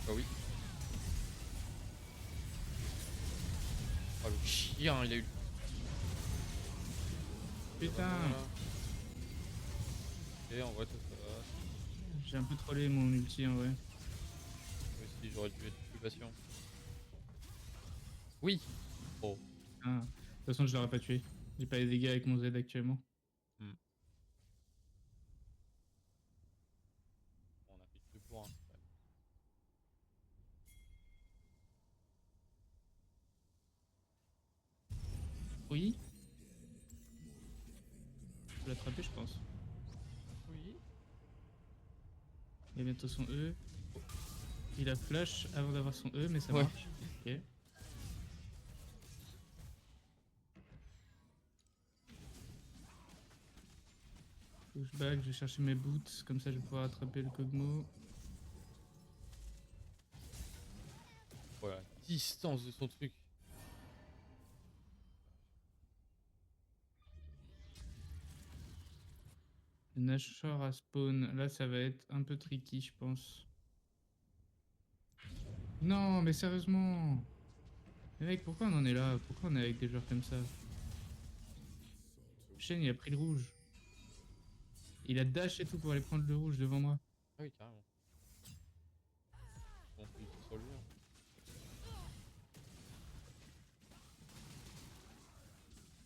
Ah oui. Oh le chien, il a eu. Putain, Et en vrai, ça va. j'ai un peu trollé mon ulti en vrai. Moi aussi, j'aurais dû être plus patient. Oui. Oh. Ah. De toute façon je l'aurais pas tué. J'ai pas les dégâts avec mon Z actuellement. On a fait 2 pour 1. Oui. Je peux l'attraper je pense. Oui. Il y a bientôt son E. Il a flash avant d'avoir son E mais ça Ouais. marche. Ok. Pushback, je vais chercher mes boots, comme ça je vais pouvoir attraper le Kog'Maw. Voilà, distance de son truc. Le Nashor à spawn, là ça va être un peu tricky je pense. Non mais sérieusement. Mais mec pourquoi on en est là? Pourquoi on est avec des joueurs comme ça? Shen il a pris le rouge. Il a dash et tout pour aller prendre le rouge devant moi. Ah oui, carrément. On peut utiliser sur lui. Hein.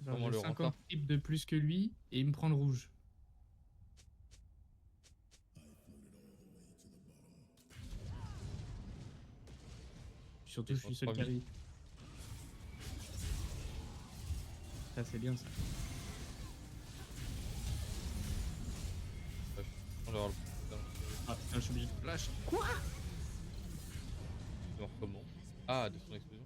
Genre Comment j'ai le 50 rentard types de plus que lui et il me prend le rouge. Surtout je suis seul 3000. carry. Ça c'est bien ça. Je vais avoir le putain, Ah putain je suis obligé de flash. Quoi? je recommence. Ah, de son explosion.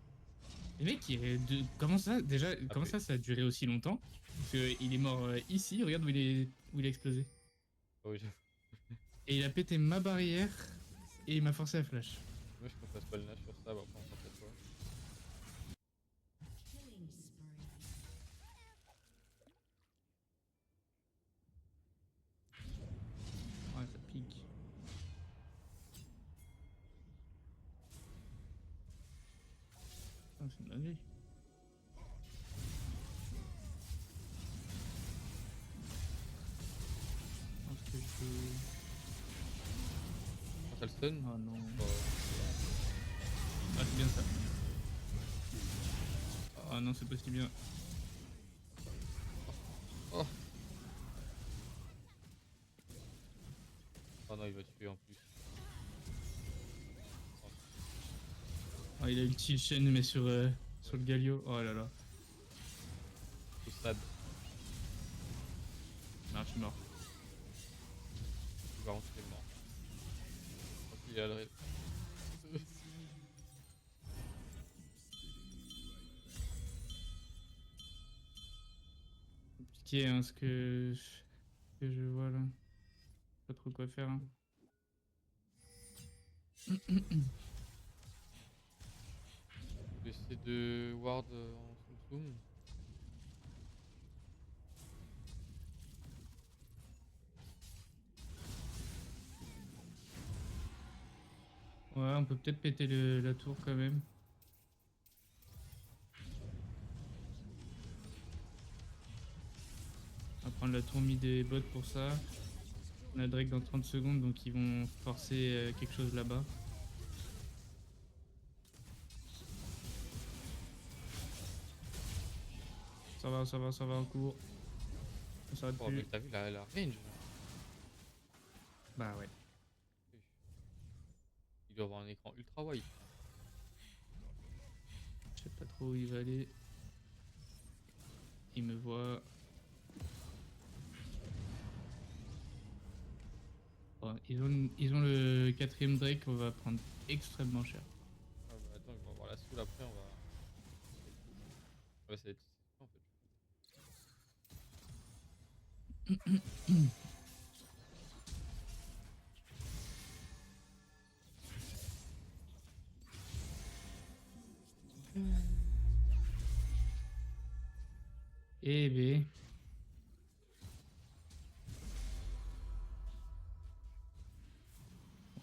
Mais mec, comment ça déjà comment Après. ça a duré aussi longtemps? Parce que il est mort ici, regarde où il a explosé. Ah oui, Et il a pété ma barrière et il m'a forcé à flash. moi je qu'on fasse pas le nage sur ça, bah après on s'en fait quoi. Killing spree. Ah, c'est une dinguerie. Je pense que je peux... Quand ça le stun. Oh non. Bah, Ah, c'est bien ça. Ah non, c'est pas si bien. oh. Oh non, il va tuer en plus. Ah, il a ulti chaîne mais sur le Galio. Oh là là. Tout sad. Non, je suis mort. Il va rentrer mort. Donc il est à l'arrêt. Compliqué hein, ce que je vois là. Pas trop quoi faire. Hein. J'essaie de ward en Tsum Tsum. Ouais, on peut peut-être péter la tour quand même. On va prendre la tour mid et bot pour ça. On a Drake dans 30 secondes donc ils vont forcer quelque chose là-bas. Ça va en cours. On s'arrête Oh plus. mais t'as vu la range là. Bah ouais. Il doit avoir un écran ultra wide. Je sais pas trop où il va aller. Il me voit. Bon, ils ont le quatrième Drake qu'on va prendre extrêmement cher. Ah bah attends, on va voir la soul après, on va. Ouais, ça va être en fait. Eh ben.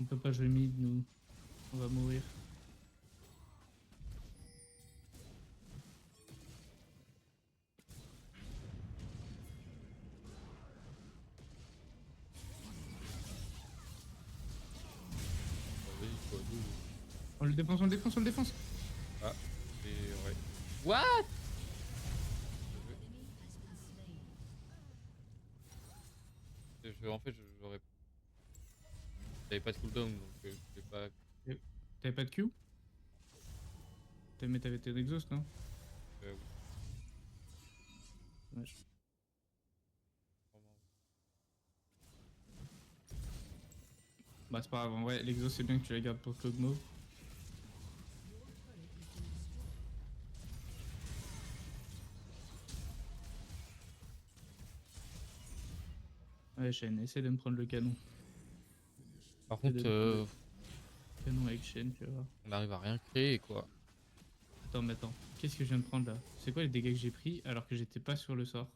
On peut pas jouer mid nous. On va mourir. Vas-y, quoi, nous. On le défonce, on le défonce, on le défonce. Ah, et ouais. What? En fait, j'aurais. J'avais pas de cooldown donc je pouvais pas. T'avais pas de Q? Mais t'avais tes exhaust, non? Oui, Dommage. vraiment. Bah c'est pas grave, en vrai, l'exhaust c'est bien que tu la gardes pour Kog'Maw. Ouais, Shen, essaie de me prendre le canon. Par Essaie de contre, me prendre le canon avec Shen, tu vois. on arrive à rien créer quoi. Attends, mais attends, qu'est-ce que je viens de prendre là? C'est quoi les dégâts que j'ai pris alors que j'étais pas sur le sort?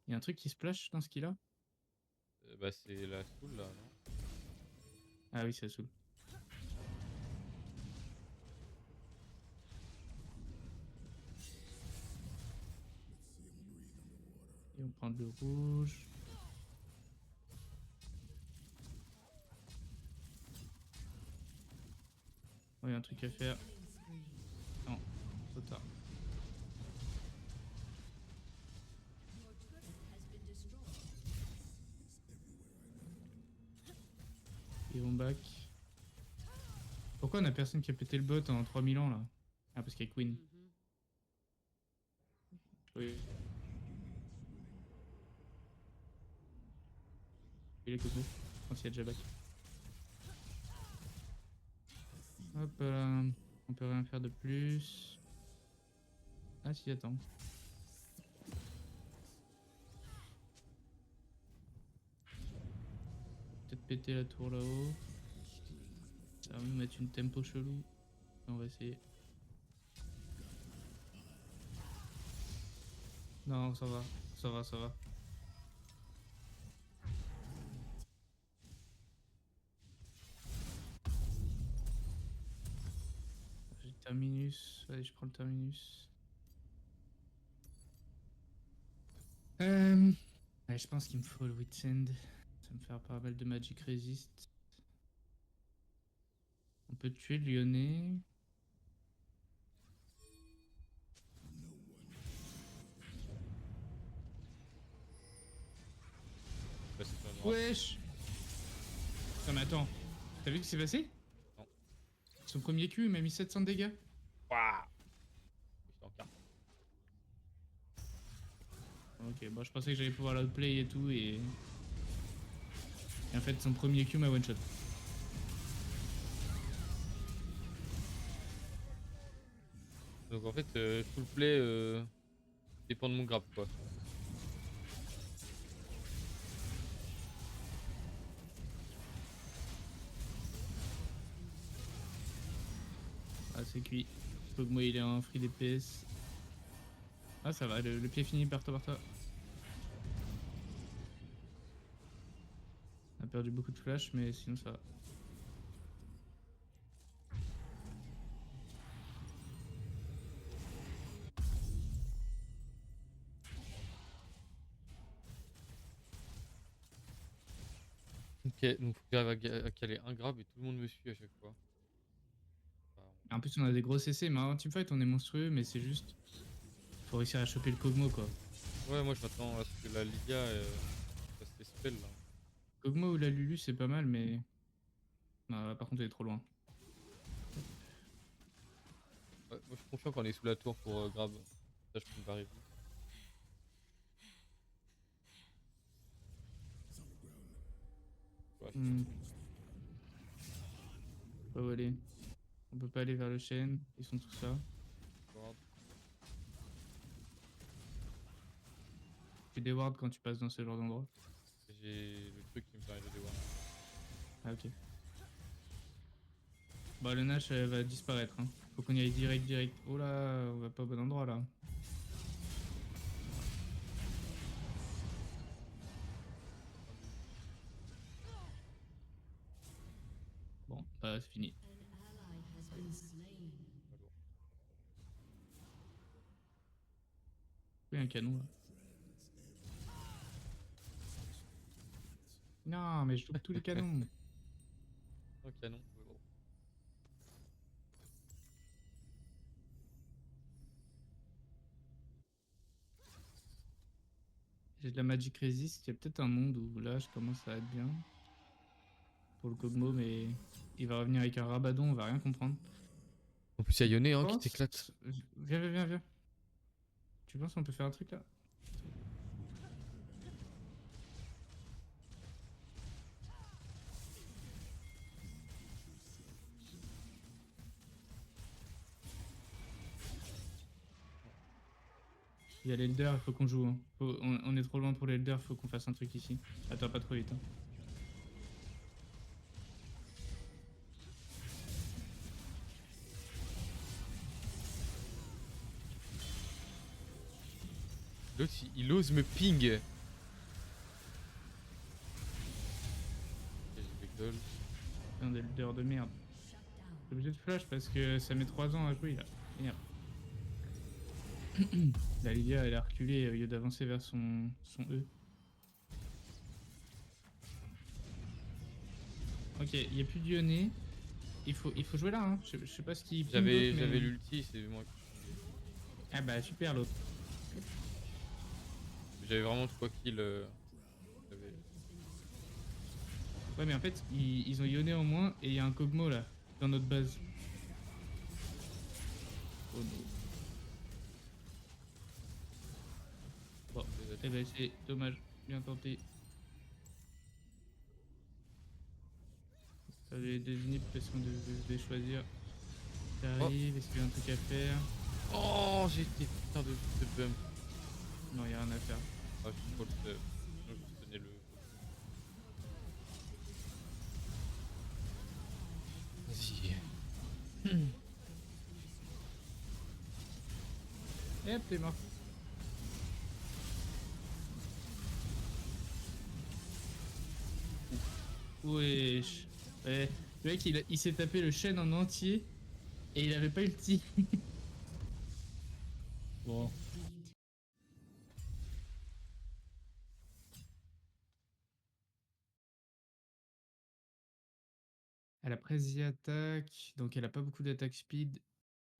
Y'a un truc qui splash dans ce qu'il a? Bah, c'est la soul là, non? Ah oui, ça saoule. Et on prend le rouge. Oh, y'a un truc à faire. Non, trop tard. Ils vont back. Pourquoi on a personne qui a pété le bot en 3000 ans là? Ah, parce qu'il y a Queen. Oui. Il est Cosmo. Je pense qu'il y a déjà back. Hop là. On peut rien faire de plus. Ah si, attends. Peut-être péter la tour là-haut. Ça va nous mettre une tempo chelou. On va essayer. Non, ça va. Ça va, ça va. terminus. Allez, je prends le terminus. Ouais, je pense qu'il me faut le Witsend. Ça me fait pas mal de Magic Resist. On peut tuer le Lyonnais. Là, c'est sur une droite. Wesh! Non mais attends, t'as vu ce qui s'est passé? Non. Son premier Q il m'a mis 700 de dégâts. Waouh. J'étais en carte. Ok, bon je pensais que j'allais pouvoir l'outplay et tout et en fait son premier Q m'a one shot. Donc en fait, full play dépend de mon grab quoi. Ah c'est cuit. Faut que moi il est en free DPS. Ah ça va, le pied fini par toi. On a perdu beaucoup de flash mais sinon ça va. Ok, donc faut que j'arrive à caler un grab et tout le monde me suit à chaque fois. Enfin, En plus on a des gros CC mais en teamfight on est monstrueux mais c'est juste... Faut réussir à choper le Kog'Maw quoi. ouais, moi je m'attends à ce que la Lydia fasse ses spells là. Kog'Maw ou la Lulu c'est pas mal mais... Non, par contre elle est trop loin. Ouais, moi je suis confiant qu'on est sous la tour pour grab. Ça je peux me barrer vite. Ouais, Hmm. Pas où aller. On peut pas aller vers le chêne, ils sont tous là. ward. Tu déward quand tu passes dans ce genre d'endroit. J'ai le truc qui me permet de déward. Ah ok. Bah le Nash va disparaître hein. Faut qu'on y aille direct. Oh là, on va pas au bon endroit là. Bon, bah c'est fini. An ally has been slain. Oui un canon là. Non mais je loupe tous les canons. Un canon. Bon. J'ai de la Magic Resist, il y a peut-être un monde où là je commence à être bien. Pour le Kog'Maw mais il va revenir avec un Rabadon, on va rien comprendre. En plus, il y a Yone hein, qui Pense- t'éclate. Viens. Tu penses qu'on peut faire un truc là? Il y a l'Elder, il faut qu'on joue. Hein. On est trop loin pour l'Elder, faut qu'on fasse un truc ici. Attends, pas trop vite. Hein. L'autre, il ose me ping. Ok, j'ai backdoll. Un Elder de merde. J'ai obligé de flash parce que ça met 3 ans à jouer là. Merde. La Lydia elle a reculé au lieu d'avancer vers son E. Ok, il n'y a plus de Lyonnais. Il faut jouer là, hein. Je sais pas ce qui. J'avais l'ulti, c'est moi qui pingais. Ah bah super l'autre. J'avais vraiment 3 kills. J'avais- Ouais mais en fait ils ont Yone en moins et il y a un Kog'Maw là, dans notre base. Oh non. Bon, eh ben c'est dommage, bien tenté. Ça les désigner parce qu'on devait choisir. T'arrives, est-ce qu'il y a un truc à faire? Oh, j'ai été putain de bump. Non, il y a rien à faire. Ah, je suis trop le seum. Sinon, je tenais le. Vas-y. Et hop, t'es mort. Wesh. Ouais, le mec il s'est tapé le chêne en entier Et il avait pas ulti. Bon. Elle a Prezi attaque, donc elle a pas beaucoup d'attaque speed.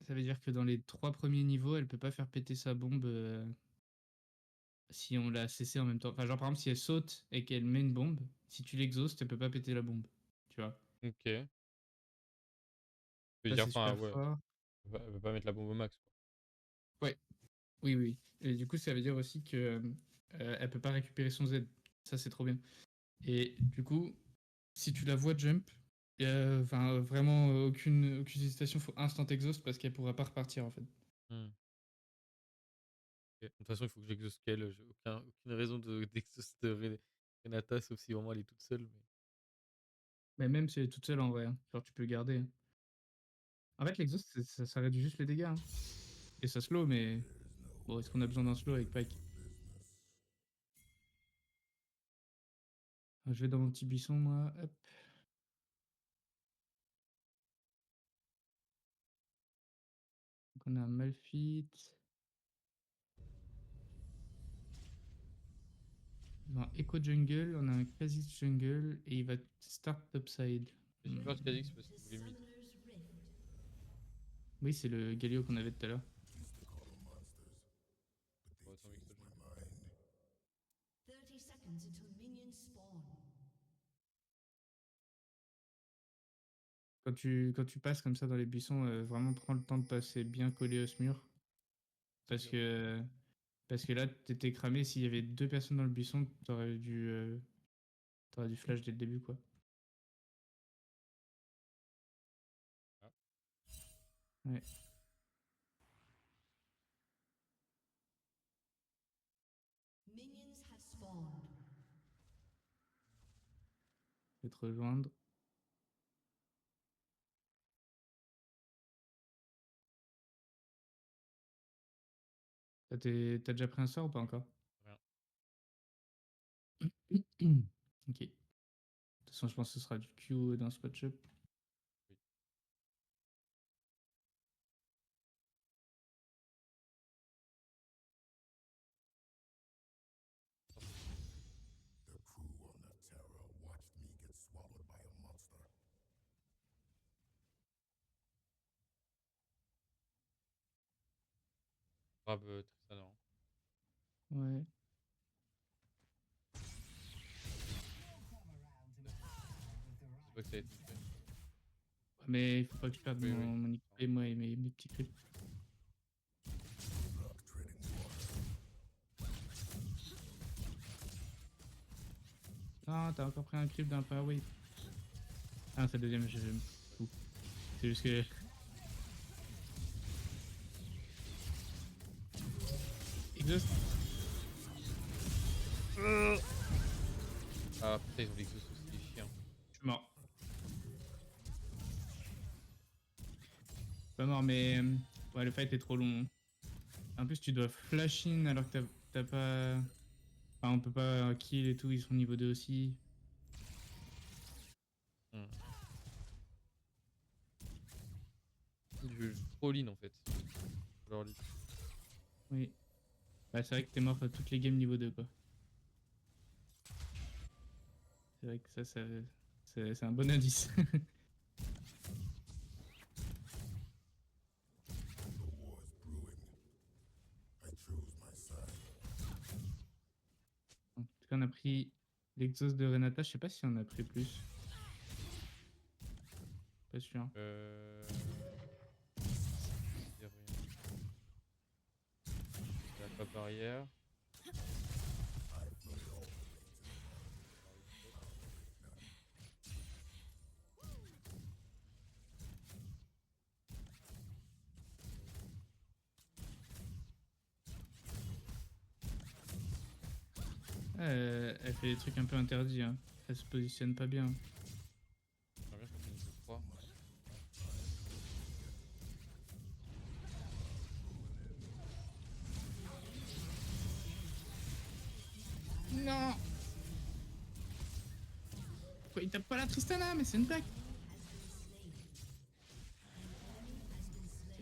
Ça veut dire que dans les 3 premiers niveaux, elle peut pas faire péter sa bombe si on l'a cessé en même temps. Enfin, genre par exemple, si elle saute et qu'elle met une bombe, si tu l'exhaustes, elle peut pas péter la bombe. Tu vois? Ok. Tu veux Ça, dire, c'est enfin, super ouais. fort. Elle va pas mettre la bombe au max, quoi. Ouais, oui, oui. Et du coup, ça veut dire aussi que elle peut pas récupérer son Z. Ça, c'est trop bien. Et du coup, si tu la vois jump, y a enfin, vraiment aucune hésitation, faut instant exhaust parce qu'elle pourra pas repartir en fait. Hmm. Ok. De toute façon, il faut que j'exoscale. J'ai aucune raison d'exhauster Renata, sauf si vraiment elle est toute seule. Mais... Mais même si elle est toute seule en vrai, hein. Genre tu peux garder, hein. En fait, l'exhaust, ça réduit juste les dégâts, hein. Et ça slow, mais bon, est-ce qu'on a besoin d'un slow avec Pike? Je vais dans mon petit buisson, moi. Hop. Donc on a un Malphite. On a un Echo Jungle, on a un Kha'Zix Jungle, et il va start topside. J'ai Hmm. peur de Kha'Zix parce To qu'il voulait mid. Summoner's Rift. Oui, c'est le Galio qu'on avait tout à l'heure. Used to call them monsters, but Bon, they attends, changed Mixology. my mind. 30 seconds until minions spawn. Quand tu passes comme ça dans les buissons, vraiment prends le temps de passer bien collé à ce mur. Parce Ok. que, parce que là, t'étais cramé. S'il y avait 2 personnes dans le buisson, t'aurais dû flash dès le début, quoi. Ah. Ouais, Minions have spawned. je vais te rejoindre. T'as déjà pris un sort ou pas encore? Rien. Ok. De toute façon, je pense que ce sera du Q dans ce match-up. Oui. The crew on the Terror watched me get swallowed by a monster. Grave Tristana. Hein. Ouais. Je sais pas que ça va être une feuille. Ouais, mais il faut pas que je perde Oui, oui. mon XP, moi, et mes petits creeps. Rock treading water. Non, t'as encore pris un creep d'un power wave. Ah, c'est le deuxième, je me fous. C'est juste que. Exhaust. Ah putain, ils ont l'exhaust aussi, les chiens. Je suis mort. Pas mort, mais. Ouais, le fight est trop long. En plus, tu dois flash in alors que t'as pas. Enfin, on peut pas kill et tout, ils sont niveau 2 aussi. Hmm. Je joue trop lean en fait. Genre lean. Oui. Bah, c'est vrai que t'es mort à toutes les games niveau 2, quoi. C'est vrai que c'est un bon indice. The war is brewing. I chose my side. En tout cas, on a pris l'exhaust de Renata. Je sais pas si on a pris plus. Pas sûr. Il y a rien. Il y a pas barrière. Elle fait des trucs un peu interdits, hein. Elle se positionne pas bien. J'aimerais bien qu'on finisse le 3. Non. Pourquoi il tape pas la Tristana? Mais c'est une blague.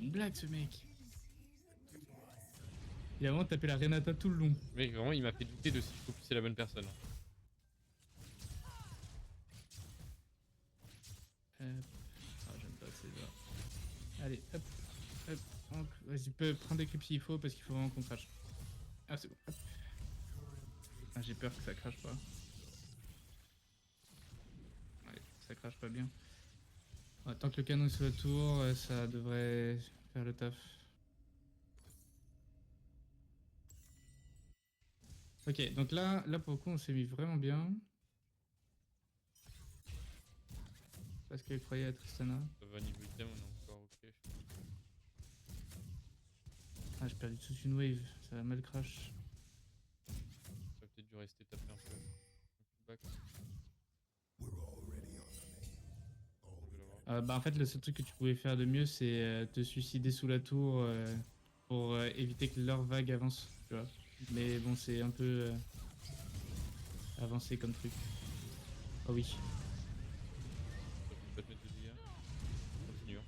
une blague ce mec. Il a vraiment tapé la Renata tout le long. Mec, vraiment, il m'a fait douter de si je focusais la bonne personne. Ah, j'aime pas César. Allez, hop, hop. Vas-y, peux prendre des clips s'il faut parce qu'il faut vraiment qu'on crache. Ah, c'est bon. Hop. Ah, j'ai peur que ça crache pas. Ouais, ça crache pas bien. Ouais, tant que le canon est sur la tour, ça devrait faire le taf. Ok, donc là pour le coup, on s'est mis vraiment bien. Parce qu'elle croyait à Tristana. Ça va niveau item, on est encore ok. Ah, j'ai perdu toute une wave, ça va mal crash. Ça va peut-être dû rester taper un peu. Un peu back. We're already on the main. All Je vais l'avoir. Bah en fait, le seul truc que tu pouvais faire de mieux, c'est te suicider sous la tour pour éviter que leur vague avance, tu vois. Mais bon, c'est un peu avancé comme truc. Oh oui. Ça peut pas te mettre de dégâts. Continue.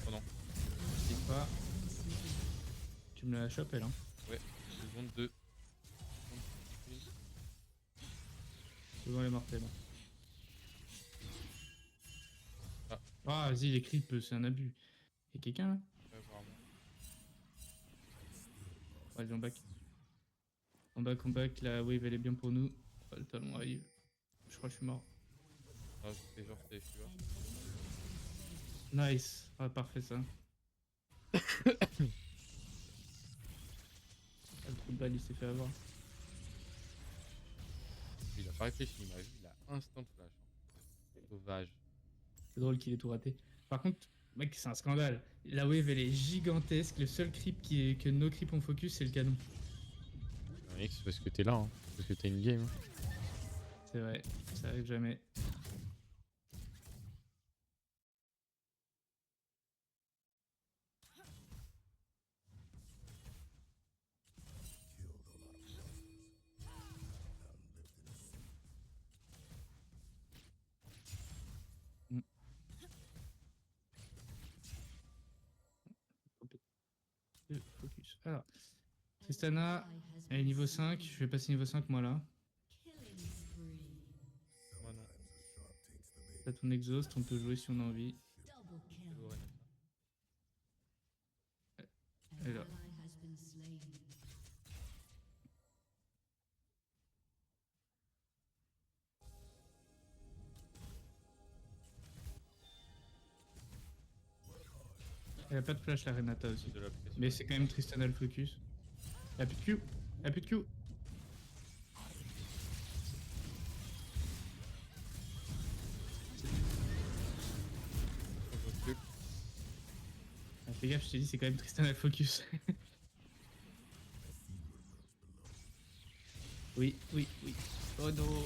Oh non. C'est pas. Tu me la chopes, elle, hein. Ouais, seconde 2. C'est bon, elle est mortelle. Ah. Ah, vas-y, les creeps, c'est un abus. Y'a quelqu'un là? Ouais, apparemment. Ouais, on back. On back, la wave elle est bien pour nous. Oh, le talon arrive. Je crois que je suis mort. Ah, c'est genre, c'est tu vois. Nice. Ah, parfait ça. Ah, le trou de balle il s'est fait avoir. Il a pas réfléchi, il m'a vu, il a instant flash. Sauvage. C'est drôle qu'il ait tout raté. Par contre, mec, c'est un scandale. La wave elle est gigantesque. Le seul creep que nos creeps ont focus, c'est le canon. Mec, c'est parce que t'es là, hein. Parce que t'es une game. C'est vrai, ça arrive jamais. killed a lot of monsters. And lived in a city. Focus. Alors, Tristana, elle est niveau 5. Je vais passer niveau 5 moi là. Killing spree. Moi non. Sometimes a shark takes the bait. T'as ton exhaust, on peut jouer si on a envie. Double kill. Hello, Renata. An Et là. ally has been slain. Elle a pas de flash la Renata aussi. De la pression. Mais c'est quand même Tristana le focus. Elle a plus de Q. Elle a plus de Q. Je recule. Ah, fais gaffe, je t'ai dit, c'est quand même Tristana le focus. Oui, oui, oui. Oh non.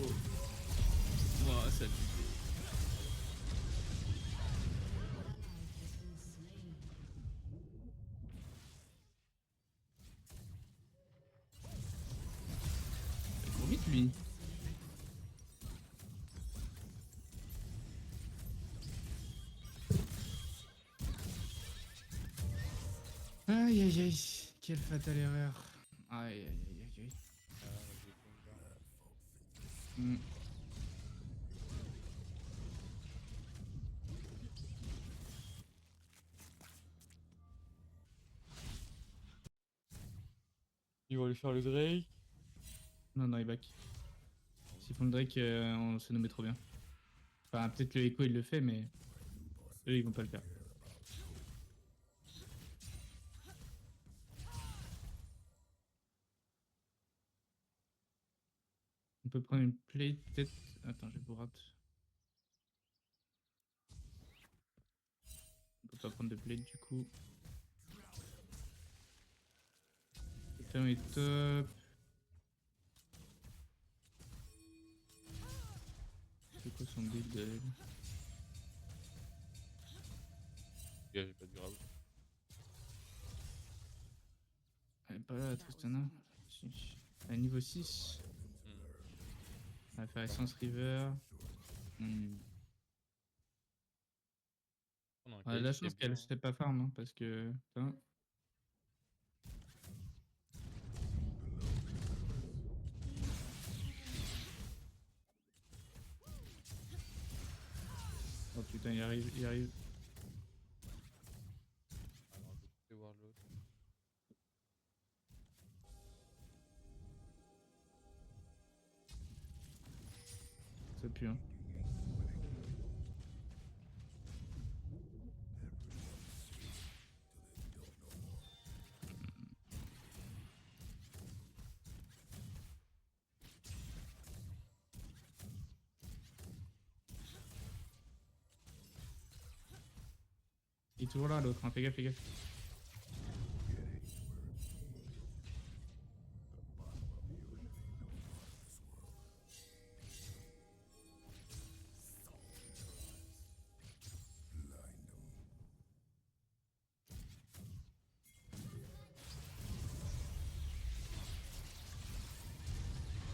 Oh, ça me fait trop vite lui. Aïe aïe aïe, quelle fatale erreur. Aïe aïe aïe aïe aïe. Ah, j'ai combat. Hmm. Ils vont aller faire le Drake. Non, non, il back. S'ils font le Drake, on se nous met trop bien. Enfin, peut-être le Echo il le fait, mais eux ils vont pas le faire. On peut prendre une plate peut-être. Attends, je vais vous rate. On peut pas prendre de plate du coup. Le temps est top. C'est quoi son build elle? Gars, j'ai pas de grave. Elle est pas là, Tristana. Si. Elle est niveau 6. Elle va faire Essence River. Hmm. un Ouais, la Kai'Sa qui est chance qu'elle bien. se fait pas farm, hein, parce que. Putain. Oh putain, il arrive, il arrive. Alors, je vais quitter Warlord. Ça pue, hein. Il est toujours là, l'autre, hein. Fais gaffe, fais gaffe.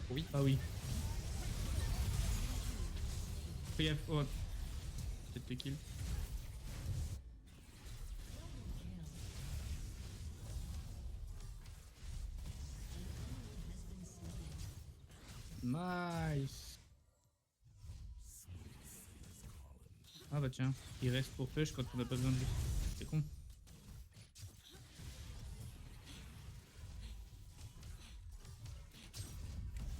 Oui. Ah oui. Fais gaffe. Oh. Peut-être te kill. Nice. Ah bah tiens, il reste pour push quand on a pas besoin de lui. C'est con.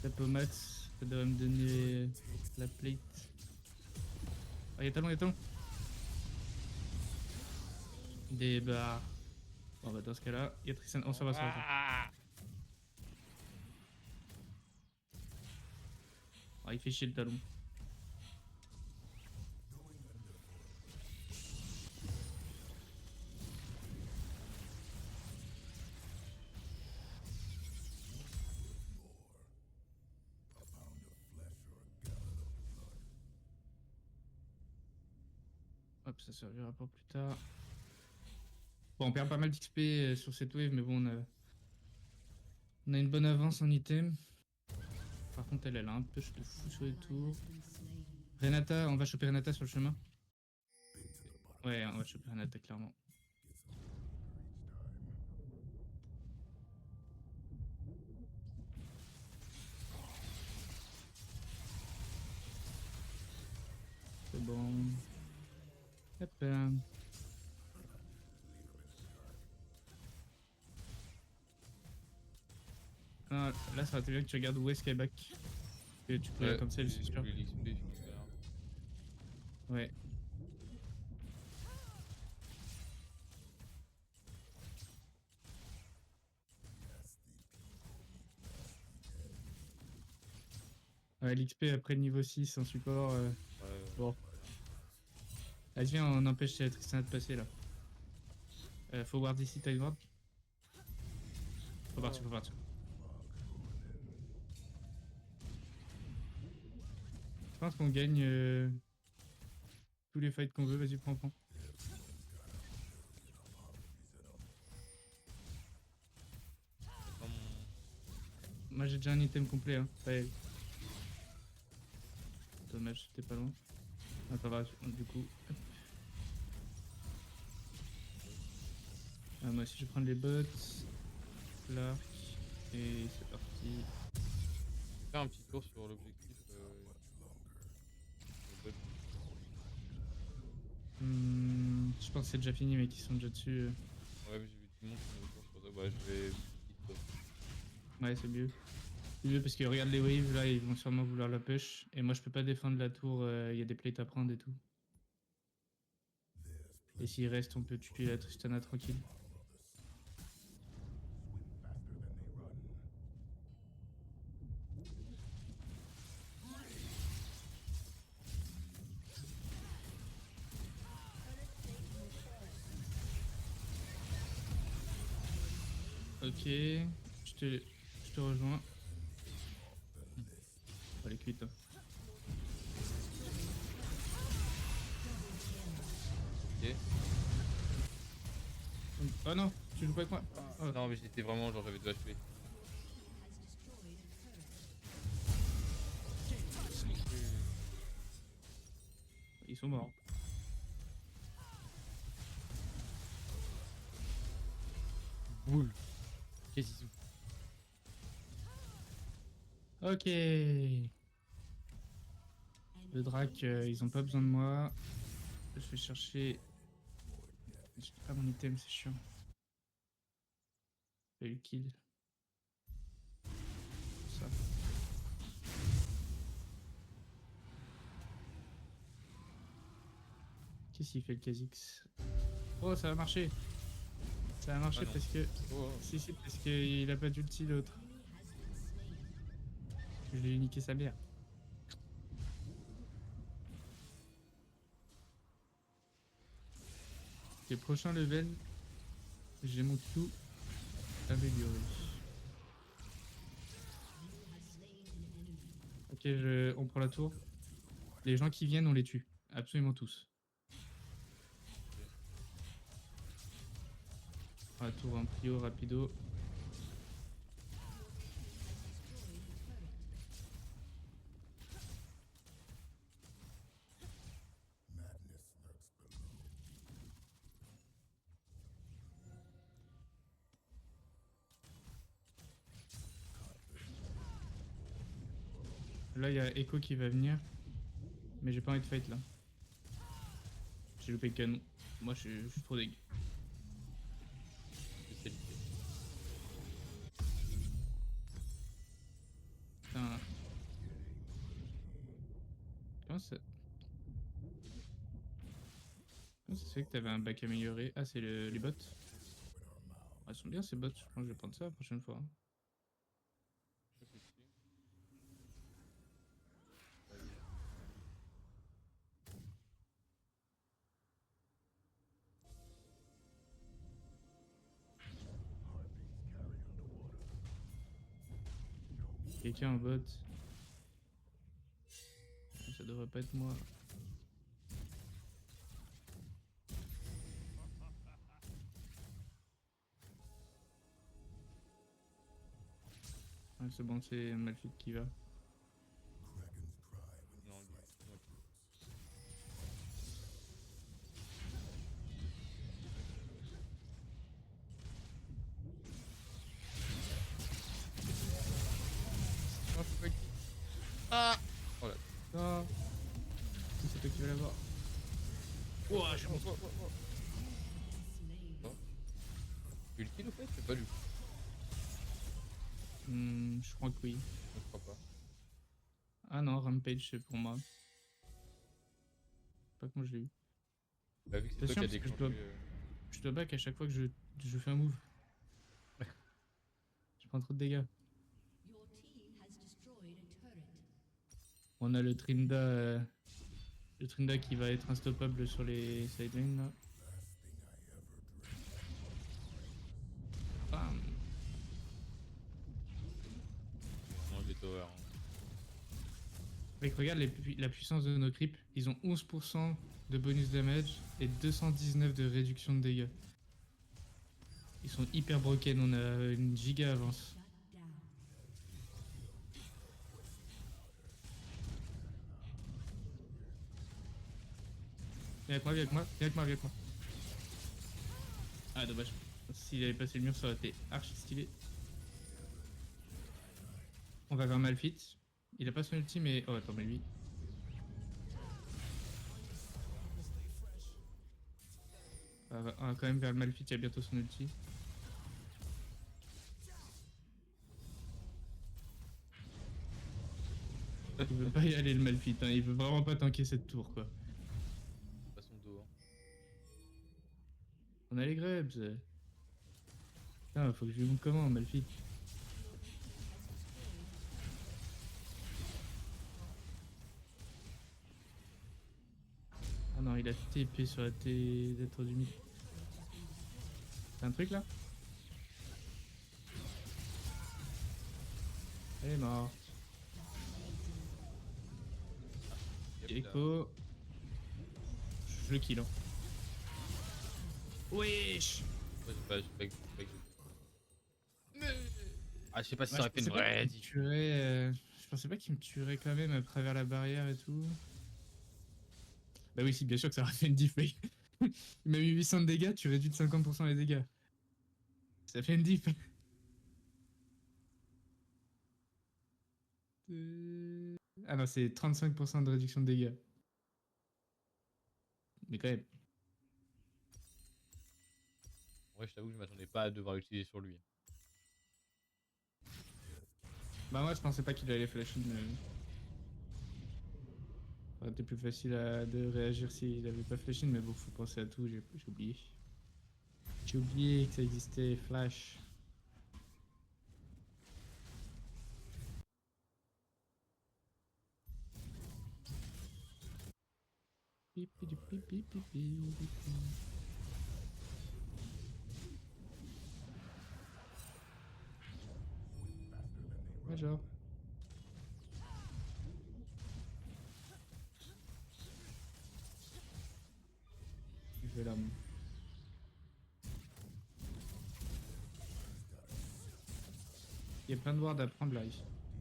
Tape au max, ça devrait me donner la plate. Ah y'a talon, y'a talon. Des barres. Bon bah dans ce cas là, y'a Tristan. On s'en va, ça va. Ah, Ah, il fait chier le talon. Hop, ça servira pour plus tard. Bon, on perd pas mal d'XP sur cette wave, mais bon, on a une bonne avance en item. Par contre, elle a un peu de fou sur les tours. Renata, on va choper Renata sur le chemin. Ouais, on va choper Renata, clairement. C'est bon. Hop. Ah, là, ça aurait été bien que tu regardes où est Skyback. Que tu peux ouais, comme ça, c'est sûr. plus l'XP, je pense que là. Ouais. Ouais, l'XP après le niveau 6 en support. Ouais, Bon. Vas-y, viens, on empêche Tristan de passer là. Faut ward ici, time ward. Faut partir, faut partir. Je pense qu'on gagne tous les fights qu'on veut. Vas-y, prends. Dans mon- Moi j'ai déjà un item complet. Hein. Ouais. Dommage, c'était pas loin. Ah, ça va, du coup. Hop. Ah, moi aussi je vais prendre les bots. L'arc. Et c'est parti. Je vais faire un petit tour sur l'objectif. Le bot. Je pense que c'est déjà fini, mais qui sont déjà dessus. Ouais, mais j'ai vu tout le monde qui me retourne sur ça. Bah, je vais. Ouais, c'est mieux. C'est mieux parce que regarde les waves, là, ils vont sûrement vouloir la push. Et moi, je peux pas défendre la tour, il y a des plates à prendre et tout. Et s'il reste, on peut tuer la Tristana tranquille. Ok, je te rejoins. Elle est cuite. Hein. Ok. Oh non, tu joues pas avec moi. Oh. Non, mais j'étais vraiment genre, j'avais 2 HP. Ils sont morts. Woul. Qu'est-ce Ok. Le drac, ils ont pas besoin de moi. Je vais chercher. J'ai pas mon item, c'est chiant. J'ai eu le kill. Ça. Qu'est-ce qu'il fait le Kha'Zix? Oh, ça va marcher. Ça a marché Ah non. parce que. Oh, Si, si, parce qu'il a pas d'ulti l'autre. Je lui ai niqué sa mère. Les prochains levels, j'ai mon tout amélioré. Ok, on prend la tour. Les gens qui viennent, on les tue. Absolument tous. On prend la tour en prio, rapido. Madness lurks below. Là, il y a Echo qui va venir. Mais j'ai pas envie de fight là. J'ai loupé le canon. Moi, je suis trop dégueu. spécialité. Putain. Comment ça... Comment ça se fait que t'avais un bac amélioré? Ah, c'est les bots. Ah, ils sont bien ces bots. Je pense que je vais prendre ça la prochaine fois. Pas de soucis. Quelqu'un en bot. Ça devrait pas être moi. Ouais, c'est bon, c'est Malphite qui va. Dragons cry when Non, you lui. slice Ouais. Non, faut pas qu'il- Ah. Oh là. Non. C'est toi qui vas l'avoir. Ouah, je suis mort. Tu le kill au fait? C'est pas lui. Je crois que oui. Je crois pas. Ah non, Rampage c'est pour moi. Pas comment je l'ai eu. Bah vu que c'est C'est toi sûr, qui as parce que déclenché. je dois back à chaque fois que je fais un move. Je prends trop de dégâts. Your team has destroyed a turret. On a le Trinda qui va être instoppable sur les side lanes là. Bam. Non, j'ai tower. Hein. Mec, regarde la puissance de nos creeps. Ils ont 11% de bonus damage et 219 de réduction de dégâts. Ils sont hyper broken, on a une giga avance. Shut down. Viens avec moi, viens avec moi, viens avec moi, viens avec moi. Ah dommage. S'il avait passé le mur, ça aurait été archi stylé. On va vers Malphite. Il a pas son ulti mais... Oh attends mais lui... on va quand même vers le Malphite, il y a bientôt son ulti. Il veut pas y aller le Malphite, hein. Il veut vraiment pas tanker cette tour quoi. Pas son dos. Hein. On a les Grebs. Putain, faut que je lui montre comment Malphite. Ah non, il a TP sur la tête du mid. T'as un truc là? Elle est morte. Yep, là. Echo. Je le kill. Hein. Wesh! Ouais, j'ai pas que Ah, je sais pas si Ouais, ça aurait fait une vraie diff. je pensais pas qu'il me tuerait quand même à travers la barrière et tout. Bah oui, si, bien sûr que ça aurait fait une diff, mec. Il m'a mis 800 de dégâts, tu réduis de 50% les dégâts. Ça fait une diff. Ah non, c'est 35% de réduction de dégâts. Mais quand même. Ouais, je t'avoue que je m'attendais pas à devoir l'utiliser sur lui. Bah moi je pensais pas qu'il allait flash in. Ça aurait été plus facile de réagir s'il avait pas flash in, mais bon, faut penser à tout, j'ai oublié. J'ai oublié que ça existait, flash. Ouais, genre. Je vais là, moi. Il y a plein de wards à prendre là.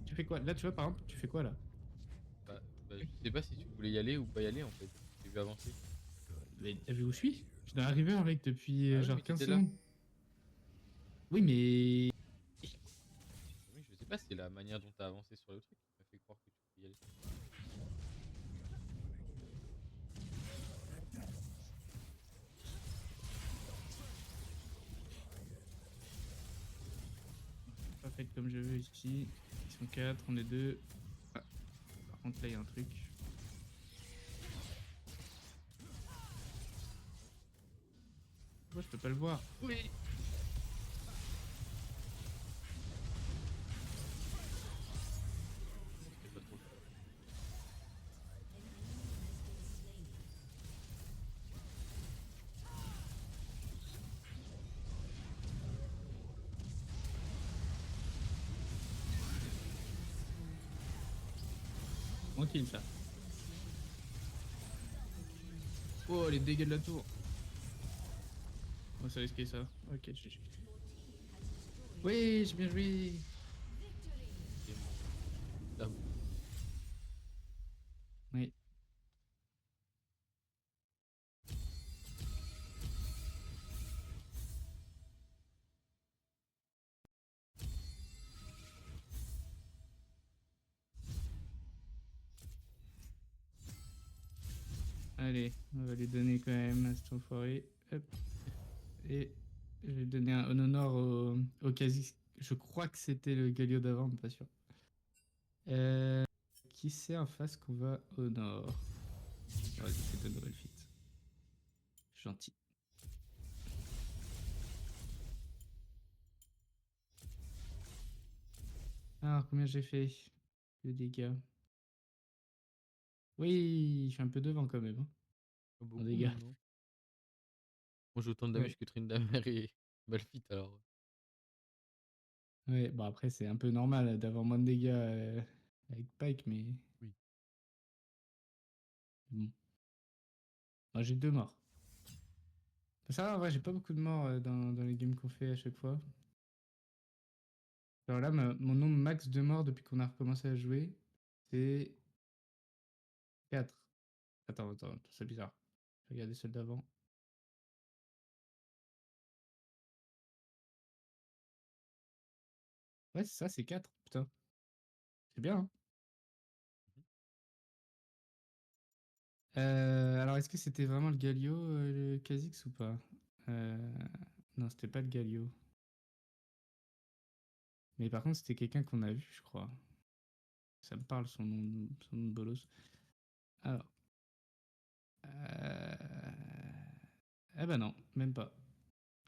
Tu fais quoi? Là, tu vois, par exemple, tu fais quoi là? Bah, je sais pas si tu voulais y aller ou pas y aller en fait. J'ai vu avancer. Mais t'as vu où je suis? Je dois arriver avec depuis Ah oui, genre mais 15 t'étais là. secondes. Oui, mais. Oui, je sais pas, c'est la manière dont t'as avancé sur le truc qui m'a fait croire que tu pouvais y aller. Pas fait comme je veux ici. Ils sont 4, on est 2. Ah, par contre, là, il y a un truc. Pourquoi je peux pas le voir? Oui! C'était pas trop le choix. Tranquille, ça. Oh, les dégâts de la tour. Oh, ça risqué ça. Ok, GG. Oui, j'ai bien joué. Et là, Oui. Allez, on va lui donner quand même à cet enfoiré. Hop. Et je vais donner un honneur au quasi. Je crois que c'était le Galio d'avant, mais pas sûr. Qui c'est en face qu'on va au nord? Vas-y, fais de nouvelles feats. Gentil. Alors, combien j'ai fait de dégâts? Oui, je suis un peu devant quand même. Hein, pas en beaucoup dégâts. même, non? Moi j'ai autant de Ouais. damage que Tryndamere et Malphite alors. Ouais, bon après c'est un peu normal d'avoir moins de dégâts avec Pike, mais Oui. bon. Moi j'ai 2 morts. Ça va, en vrai, j'ai pas beaucoup de morts dans les games qu'on fait à chaque fois. Alors là, mon nombre max de morts depuis qu'on a recommencé à jouer, c'est 4. Attends, c'est bizarre. Je vais regarder celle d'avant. Ouais, c'est ça, c'est 4. Putain. C'est bien, hein. Alors, est-ce que c'était vraiment le Galio, le Kha'Zix ou pas? Non, c'était pas le Galio. Mais par contre, c'était quelqu'un qu'on a vu, je crois. Ça me parle son nom de bolos. Alors. Eh ben non, même pas.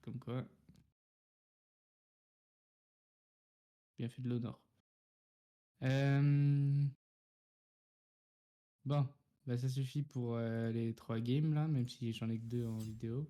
Comme quoi. Bien fait de l'honneur. Bon, bah ça suffit pour les 3 games là, même si j'en ai que 2 en vidéo.